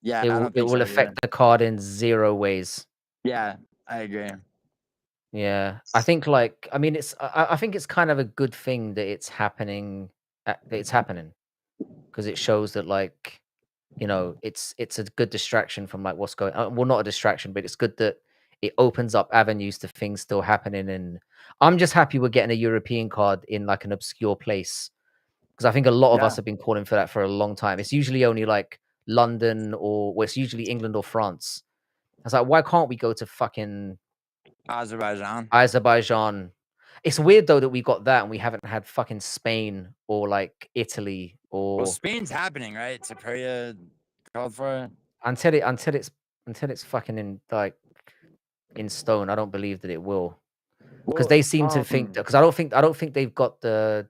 Yeah, it will affect the card in 0 ways. Yeah, I agree. Yeah, I think I mean I think it's kind of a good thing that it's happening. Because it shows that it's a good distraction from like what's going on. Well, not a distraction, but it's good that it opens up avenues to things still happening. And I'm just happy we're getting a European card in like an obscure place because I think a lot of us have been calling for that for a long time. It's usually only like London it's usually England or France. I was like, why can't we go to fucking Azerbaijan? It's weird though that we got that and we haven't had fucking Spain or like Italy or. Well, Spain's happening, right? Superior called for it. Until it's fucking in stone, I don't believe that it will. Because they seem to think that. Because I don't think they've got the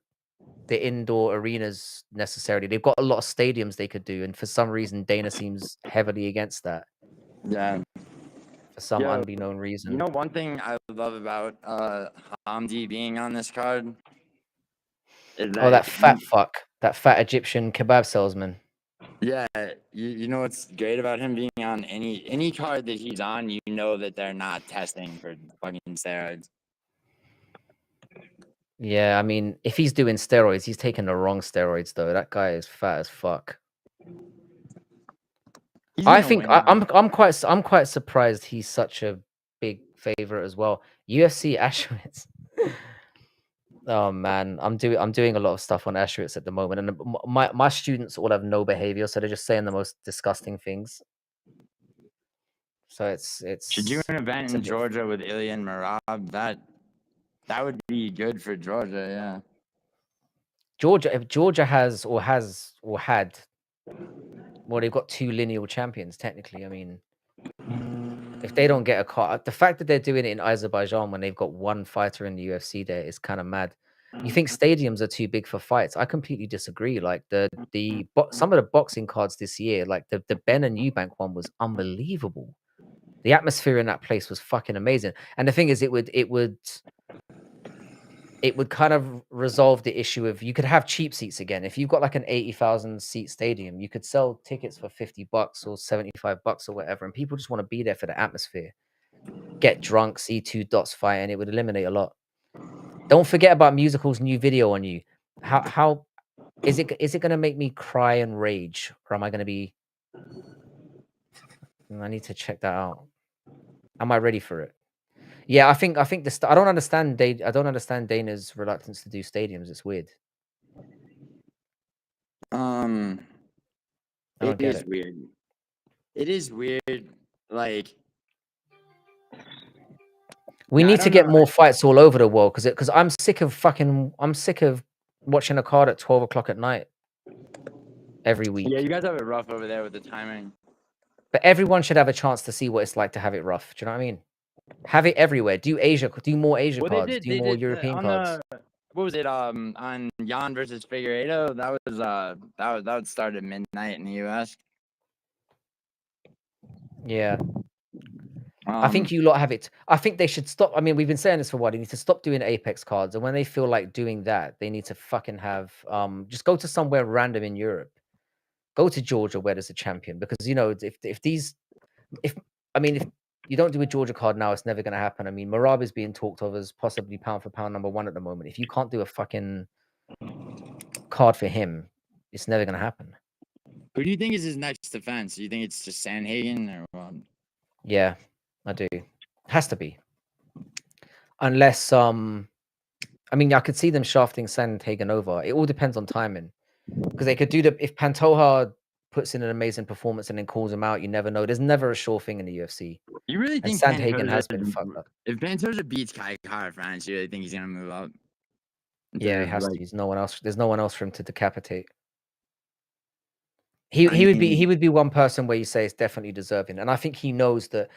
indoor arenas necessarily. They've got a lot of stadiums they could do, and for some reason, Dana seems heavily against that. Yeah. For some unbeknown reason. You know, one thing I love about Hamdi being on this card is that fat fuck, that fat Egyptian kebab salesman. Yeah, you know what's great about him being on any card that he's on, you know that they're not testing for fucking steroids. Yeah, I mean, if he's doing steroids, he's taking the wrong steroids though. That guy is fat as fuck. I think I'm quite surprised he's such a big favorite as well. UFC Auschwitz. Oh man, I'm doing a lot of stuff on Asterisk at the moment, and my students all have no behavior, so they're just saying the most disgusting things. So Should do an event in bit... Georgia with Ilya and Marab. That would be good for Georgia. Yeah. Georgia, if Georgia has or had, well, they've got 2 lineal champions technically. I mean, if they don't get a car, the fact that they're doing it in Azerbaijan when they've got 1 fighter in the UFC there is kind of mad. You think stadiums are too big for fights? I completely disagree. Like some of the boxing cards this year, like the Ben and Eubank one was unbelievable. The atmosphere in that place was fucking amazing. And the thing is, it would kind of resolve the issue of you could have cheap seats again. If you've got like an 80,000 seat stadium, you could sell tickets for $50 or $75 or whatever, and people just want to be there for the atmosphere. Get drunk, see 2 dots fight, and it would eliminate a lot. Don't forget about Musical's new video on you. How is it going to make me cry and rage, or am I going to be? I need to check that out. Am I ready for it? Yeah, I think this. I don't understand. I don't understand Dana's reluctance to do stadiums. It's weird. It is weird. It is weird. Like, we need to get more fights all over the world because I'm sick of watching a card at 12 o'clock at night every week. Yeah, you guys have it rough over there with the timing. But everyone should have a chance to see what it's like to have it rough. Do you know what I mean? Have it everywhere. Do more Asia cards. Do more European cards. What was it? On Jan versus Figueiredo, that would start at midnight in the US. Yeah. I think you lot have it. I think they should stop. I mean, we've been saying this for a while. They need to stop doing Apex cards, and when they feel like doing that, they need to fucking have just go to somewhere random in Europe. Go to Georgia where there's a champion, because if you don't do a Georgia card now, it's never going to happen. I mean, Marab is being talked of as possibly pound for pound #1 at the moment. If you can't do a fucking card for him, it's never going to happen. Who do you think is his next defense? Do you think it's just Sandhagen or what? Yeah, I do. Has to be. Unless I mean, I could see them shafting Sandhagen over. It all depends on timing, because they could do if Pantoja puts in an amazing performance and then calls him out, you never know. There's never a sure thing in the UFC. You really think Sandhagen has been fucked up? If Pantoja beats Kai France, you really think he's gonna move up? Yeah, he has to. There's no one else. There's no one else for him to decapitate. He would be one person where you say it's definitely deserving, and I think he knows that.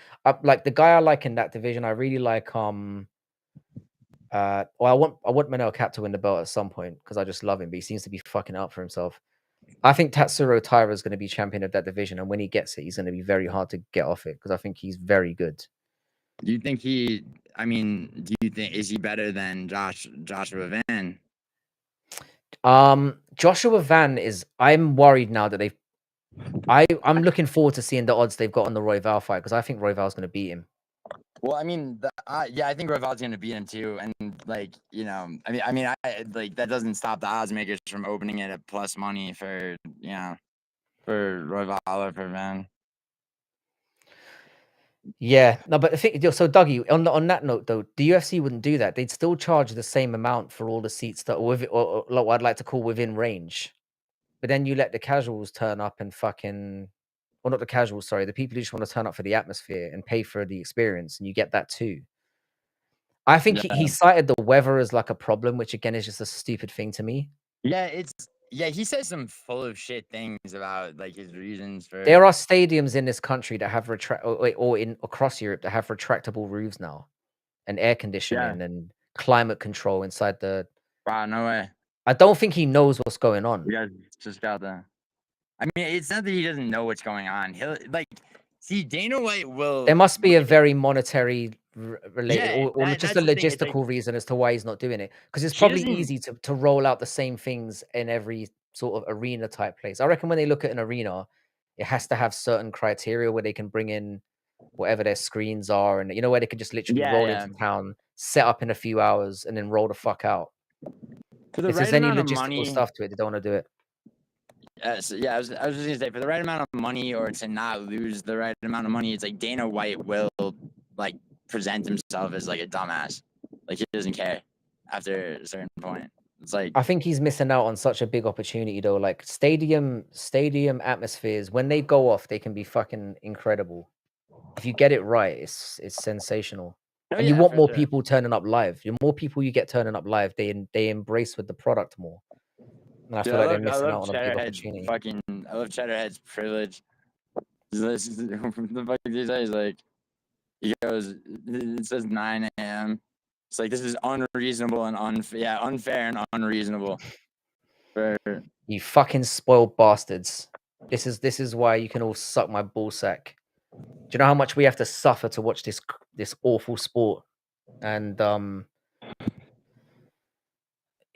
Like the guy I like in that division, I really like. Well, I want Manel Cap to win the belt at some point because I just love him, but he seems to be fucking up for himself. I think Tatsuro Taira is going to be champion of that division, and when he gets it, he's going to be very hard to get off it because I think he's very good. Do you think is he better than Joshua Van? Joshua Van is. I'm worried now that I'm looking forward to seeing the odds they've got on the Royval fight because I think Royval's going to beat him. Well, I mean, I think Royval's going to beat him too, and like that doesn't stop the odds makers from opening it at plus money for Royval or for Van. Yeah, no, but the thing, so Dougie, on that note though, the UFC wouldn't do that. They'd still charge the same amount for all the seats that or what I'd like to call within range. But then you let the casuals turn up and fucking, well, not the casuals, sorry, the people who just want to turn up for the atmosphere and pay for the experience, and you get that too. I think he cited the weather as like a problem, which again is just a stupid thing to me. Yeah, he says some full of shit things about like his reasons for. There are stadiums in this country that have across Europe that have retractable roofs now, and air conditioning and climate control inside the. Wow, no way. I don't think he knows what's going on. You guys just got that. I mean, it's not that he doesn't know what's going on. He'll see Dana White will. There must be a very monetary related or just a logistical reason as to why he's not doing it, because it's probably easy to roll out the same things in every sort of arena type place. I reckon when they look at an arena, it has to have certain criteria where they can bring in whatever their screens are, and where they can just literally roll into town, set up in a few hours, and then roll the fuck out. If there's any logistical stuff to it, they don't want to do it. I was just gonna say, for the right amount of money or to not lose the right amount of money, it's like Dana White will like present himself as like a dumbass, like he doesn't care. after a certain point. It's like I think he's missing out on such a big opportunity though. Like stadium atmospheres, when they go off, they can be fucking incredible. If you get it right, it's sensational. oh And you yeah, want for more sure. people turning up live. The more people you get turning up live, they embrace with the product more. And I Dude, feel like they're I missing out love on a big Cheddarhead's opportunity. I love Cheddarhead's privilege. The fuck did he say? He's like, he goes, it says 9 a.m. It's like, this is unreasonable and unfair and unreasonable. You fucking spoiled bastards. This is why you can all suck my ballsack. Do you know how much we have to suffer to watch this awful sport? And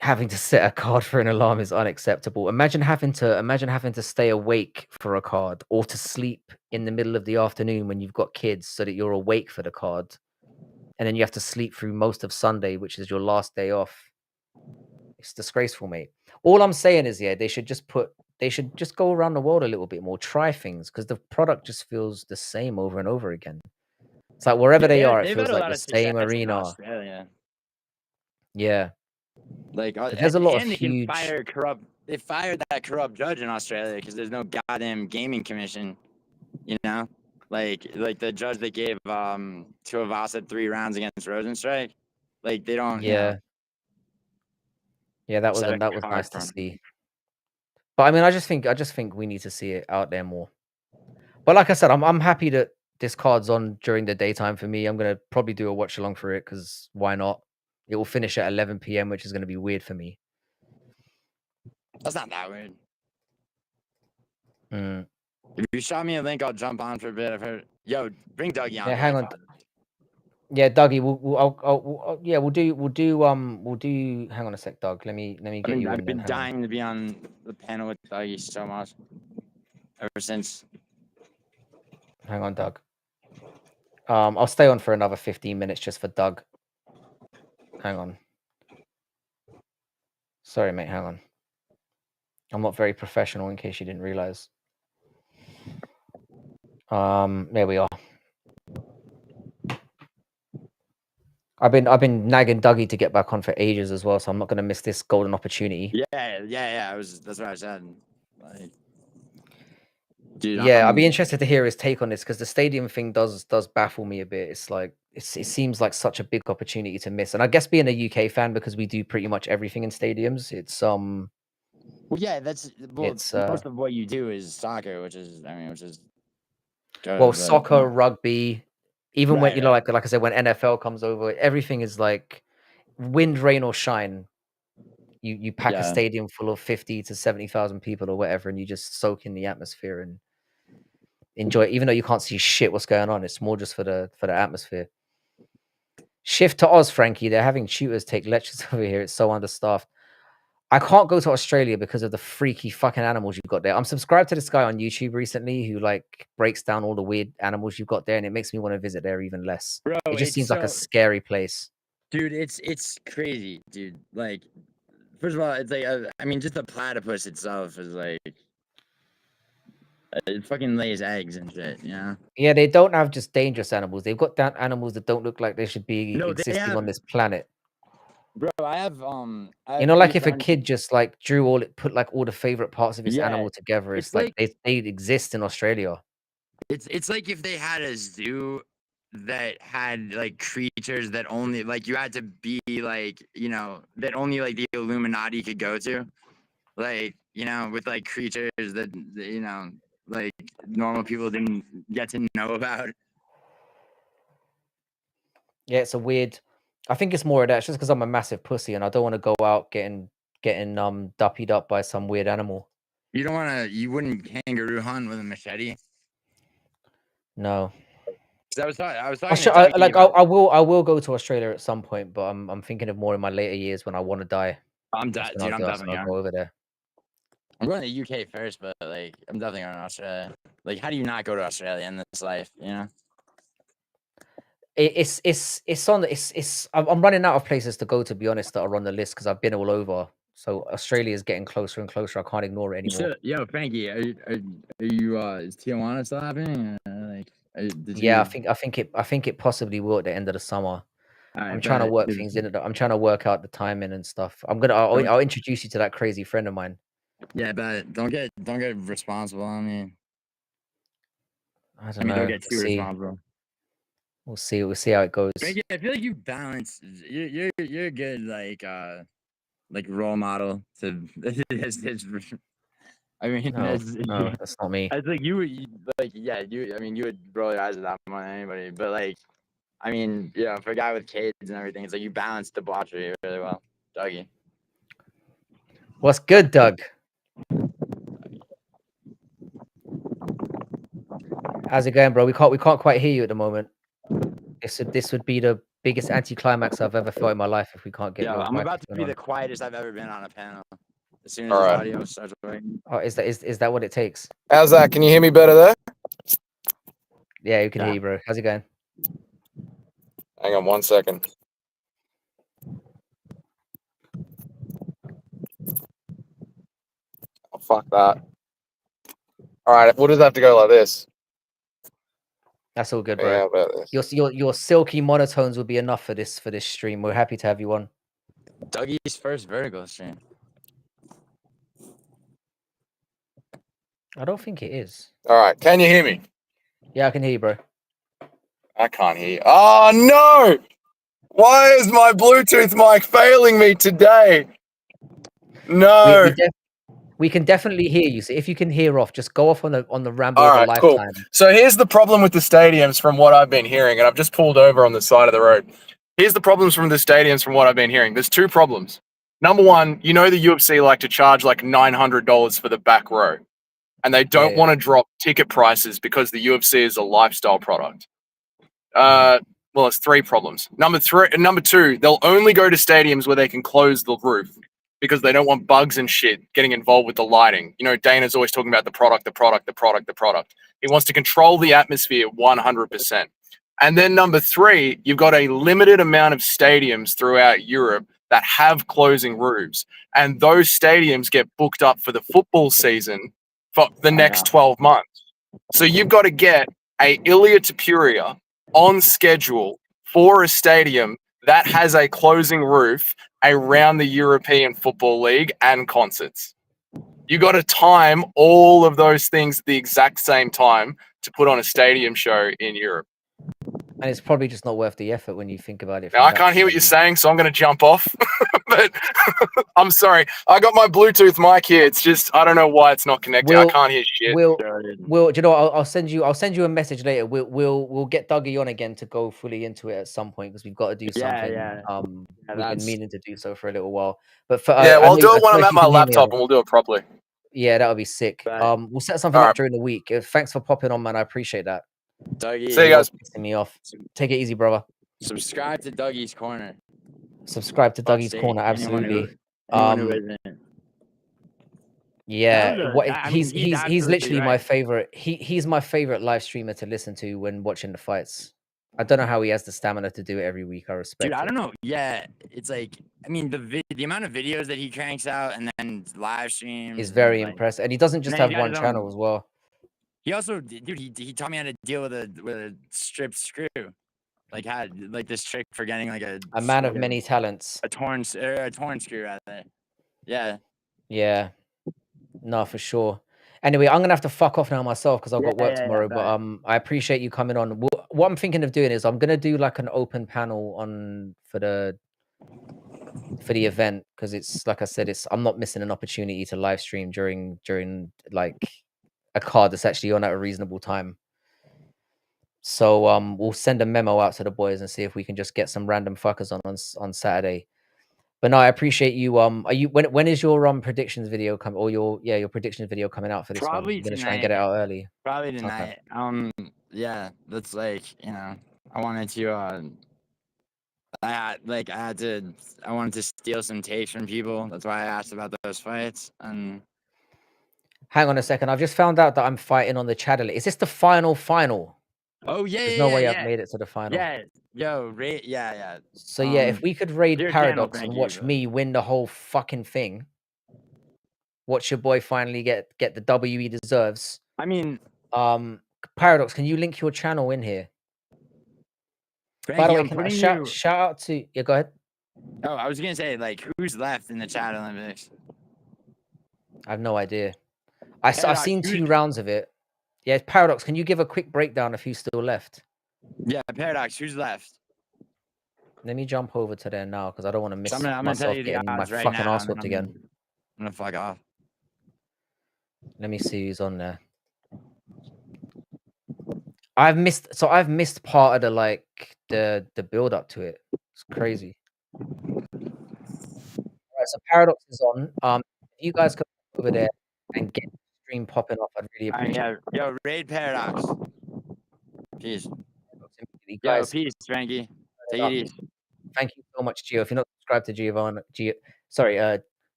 having to set a card for an alarm is unacceptable. Imagine having to stay awake for a card or to sleep in the middle of the afternoon when you've got kids so that you're awake for the card. And then you have to sleep through most of Sunday, which is your last day off. It's disgraceful, mate. All I'm saying is, yeah, they should just go around the world a little bit more, try things, because the product just feels the same over and over again. It's like wherever they are, it they've feels had a like lot the of same success in arena. Australia. Yeah. Like, There's a lot of and huge. They fired that corrupt judge in Australia because there's no goddamn gaming commission. You know, like the judge that gave Tuivasa 3 rounds against Rosenstrike. Like they don't. Yeah. You know, Yeah, that was set a nice card to for 'em. see. But I mean, I just think we need to see it out there more. But like I said, I'm happy that this card's on during the daytime for me. I'm gonna probably do a watch along for it because why not? It will finish at 11 p.m., which is gonna be weird for me. That's not that weird. Mm. If you shot me a link, I'll jump on for a bit. I've heard. Yo, bring Dougie on. Yeah, hang on. Yeah, Dougie, we'll do. Hang on a sec, Doug. Let me get you in. I've been dying to be on the panel with Dougie so much ever since. Hang on, Doug. I'll stay on for another 15 minutes just for Doug. Hang on. Sorry, mate. Hang on. I'm not very professional, in case you didn't realize. There we are. I've been nagging Dougie to get back on for ages as well, so I'm not gonna miss this golden opportunity. Yeah. That's what I said. Like, dude, yeah, I'd be interested to hear his take on this because the stadium thing does baffle me a bit. It's like it seems like such a big opportunity to miss, and I guess being a UK fan because we do pretty much everything in stadiums. It's Well, yeah, it's most of what you do is soccer, which is good, well, but, soccer, rugby, even when right. like I said, when NFL comes over, everything is like wind, rain, or shine. You pack a stadium full of 50 to 70,000 people or whatever, and you just soak in the atmosphere and enjoy it, even though you can't see shit what's going on. It's more just for the atmosphere. Shift to Oz, Frankie. They're having tutors take lectures over here. It's so understaffed. I can't go to Australia because of the freaky fucking animals you've got there. I'm subscribed to this guy on YouTube recently who like breaks down all the weird animals you've got there, and it makes me want to visit there even less. Bro, It just seems like a scary place. Dude, it's crazy, dude. Like, first of all, it's like I mean, just the platypus itself is like it fucking lays eggs and shit, you know? Yeah, they don't have just dangerous animals. They've got animals that don't look like they should be existing on this planet. Bro, I have you know, like if a kid just like put like all the favorite parts of his animal together, it's like they exist in Australia. It's like if they had a zoo that had like creatures that only like you had to be like, you know, that only like the Illuminati could go to. Like, you know, with like creatures that you know, like normal people didn't get to know about. Yeah, it's a weird. I think it's more of that. It's just because I'm a massive pussy and I don't want to go out getting duppied up by some weird animal. You wouldn't kangaroo hunt with a machete? No. I was talking I will go to Australia at some point, but I'm thinking of more in my later years when I want to die. I'm definitely I'll go over there. I'm going to the UK first, but like I'm definitely going to Australia. Like, how do you not go to Australia in this life? You know, I'm running out of places to go, to be honest, that are on the list because I've been all over. So Australia is getting closer and closer. I can't ignore it anymore. Yo, Frankie, are you is Tijuana still happening? I think it possibly will at the end of the summer. I'm trying to work things in. I'm trying to work out the timing and stuff. I'll introduce you to that crazy friend of mine. Yeah, but don't get responsible. I mean, don't know. Don't get too responsible. We'll see. We'll see how it goes. Frankie, I feel like you balance. You're a good like role model to. I mean, no, that's not me. I was like you like yeah you. I mean, you would roll your eyes at that more than anybody. But like, I mean, you know, for a guy with kids and everything, it's like you balance debauchery really well, Dougie. What's good, Doug? How's it going, bro? We can't quite hear you at the moment. This would be the biggest anticlimax I've ever felt in my life if we can't get. I'm about to be the quietest I've ever been on a panel. As soon as All the right. audio starts working. Oh, is that what it takes? How's that? Can you hear me better there? Yeah, you can hear you, bro. How's it going? Hang on 1 second. Oh, fuck that. All right, we'll just have to go like this. That's all good, bro. Yeah, about this. Your silky monotones will be enough for this stream. We're happy to have you on. Dougie's first vertical stream. I don't think it is. All right, can you hear me? Yeah, I can hear you, bro. I can't hear you. Oh, no! Why is my Bluetooth mic failing me today? No. We can definitely hear you. So if you can hear off, just go off on the ramble All of a right, cool. lifetime. So here's the problem with the stadiums from what I've been hearing, and I've just pulled over on the side of the road. Here's the problems from the stadiums from what I've been hearing. There's two problems. Number one, you know the UFC like to charge like $900 for the back row, and they don't want to drop ticket prices because the UFC is a lifestyle product. Well, it's three problems. Number two, they'll only go to stadiums where they can close the roof because they don't want bugs and shit getting involved with the lighting. You know, Dana's always talking about the product. He wants to control the atmosphere 100%. And then number three, you've got a limited amount of stadiums throughout Europe that have closing roofs. And those stadiums get booked up for the football season for the next 12 months. So you've got to get a Ilia Tapuria on schedule for a stadium that has a closing roof around the European Football League and concerts. You got to time all of those things at the exact same time to put on a stadium show in Europe. And it's probably just not worth the effort when you think about it. Now, I can't hear what you're saying, so I'm going to jump off. But I'm sorry. I got my Bluetooth mic here. It's just, I don't know why it's not connected. I can't hear shit. Do you know what? I'll send you a message later. We'll get Dougie on again to go fully into it at some point because we've got to do something. We've been meaning to do so for a little while. But I'll do it when I'm at my laptop and we'll do it properly. Yeah, that would be sick. We'll set something up during the week. Thanks for popping on, man. I appreciate that. Dougie, see you guys. Pissing me off. Take it easy, brother. Subscribe to Dougie's Corner. Subscribe to Dougie's Corner, absolutely. Yeah, he's literally my favorite. He's my favorite live streamer to listen to when watching the fights. I don't know how he has the stamina to do it every week. I respect. Dude, I don't know. Yeah, it's like, I mean, the amount of videos that he cranks out and then live streams is very impressive, and he doesn't just have one channel as well. He also, dude, he taught me how to deal with a stripped screw, like had like this trick for getting like a man of many talents, a torn screw rather. Yeah. Yeah. No, for sure. Anyway, I'm gonna have to fuck off now myself because I've got work tomorrow. But I appreciate you coming on. What I'm thinking of doing is I'm gonna do like an open panel for the event because it's like I said, I'm not missing an opportunity to live stream during like a card that's actually on at a reasonable time. So we'll send a memo out to the boys and see if we can just get some random fuckers on Saturday. But no, I appreciate you. Are you when is your predictions video come or your predictions video coming out for this one? You're gonna try and get it out early. Probably tonight. Okay. Yeah, that's like, you know, I wanted to I wanted to steal some takes from people. That's why I asked about those fights. And hang on a second, I've just found out that I'm fighting on the channel. Is this the final? Oh yeah, there's no way I've made it to the final. Yeah, yeah. So yeah, if we could raid Paradox and watch me win the whole fucking thing, watch your boy finally get the W he deserves. I mean, Paradox, can you link your channel in here? By the way, I'm can I putting shout you. shout out to yeah? Go ahead. Oh, I was gonna say, like, who's left in the Chat Olympics? I have no idea. I've Paradox, seen who's- 2 rounds of it. Yeah, Paradox. Can you give a quick breakdown of who's still left? Yeah, Paradox, who's left? Let me jump over to there now because I don't want to So miss I'm gonna tell myself you the getting my odds right fucking now, ass and then whooped I'm again. gonna fuck off. Let me see who's on there. I've missed part of the like the build up to it. It's crazy. Alright, so Paradox is on. If you guys could go over there and get the stream popping off, I'd really All right, appreciate yeah, yo, raid Paradox. Peace. it. You Yo, guys, peace, Frankie. turn Take it it up. easy. Thank you so much, Gio. If you're not subscribed to Giovanni, Giovanni.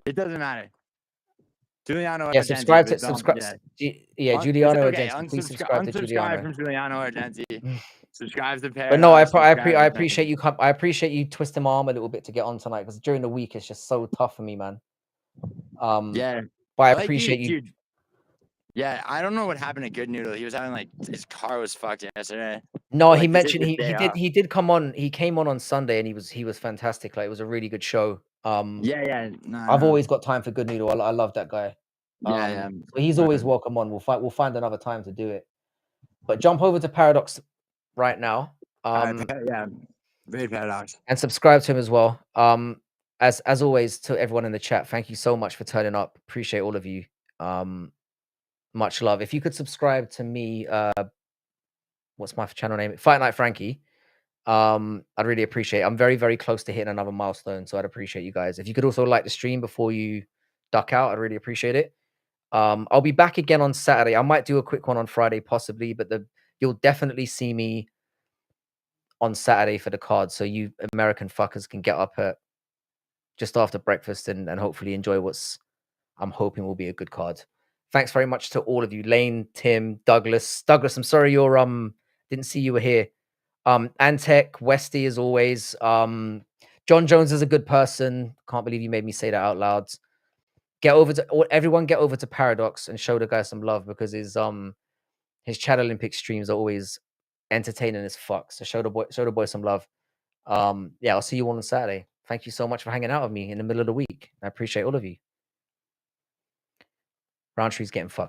It doesn't matter. Giuliano Yeah, Argenti, subscribe but to don't. subscribe. Yeah. Yeah, It's Giuliano okay. Argenti. Please subscribe to Unsubscribe Giuliano. from Giuliano Argenti. Subscribe to Paradox. But no, I subscribe to appreciate you. I appreciate you twisting my arm a little bit to get on tonight because during the week it's just so tough for me, man. Yeah, but I like appreciate you. dude. Yeah, I don't know what happened to Good Noodle. He was having like his car was fucked yesterday. No, Like, he this is mentioned his day off. he did come on. He came on Sunday and he was fantastic. Like it was a really good show. Yeah. No, I've always got time for Good Noodle. I love that guy. Yeah. So he's always welcome on. We'll find another time to do it. But jump over to Paradox right now. Yeah, very Paradox. And subscribe to him as well. As always, to everyone in the chat, thank you so much for turning up. Appreciate all of you. Much love. If you could subscribe to me, what's my channel name? Fight Night Frankie. I'd really appreciate it. I'm very, very close to hitting another milestone, so I'd appreciate you guys. If you could also like the stream before you duck out, I'd really appreciate it. I'll be back again on Saturday. I might do a quick one on Friday, possibly, but you'll definitely see me on Saturday for the card, so you American fuckers can get up at just after breakfast and hopefully enjoy what's I'm hoping will be a good card. Thanks very much to all of you, Lane, Tim, Douglas. Douglas, I'm sorry you're didn't see you were here. Antec, Westy as always. John Jones is a good person. Can't believe you made me say that out loud. Everyone get over to Paradox and show the guy some love because his Chat Olympic streams are always entertaining as fuck. So show the boy some love. Yeah, I'll see you all on Saturday. Thank you so much for hanging out with me in the middle of the week. I appreciate all of you. Roundtree's getting fucked.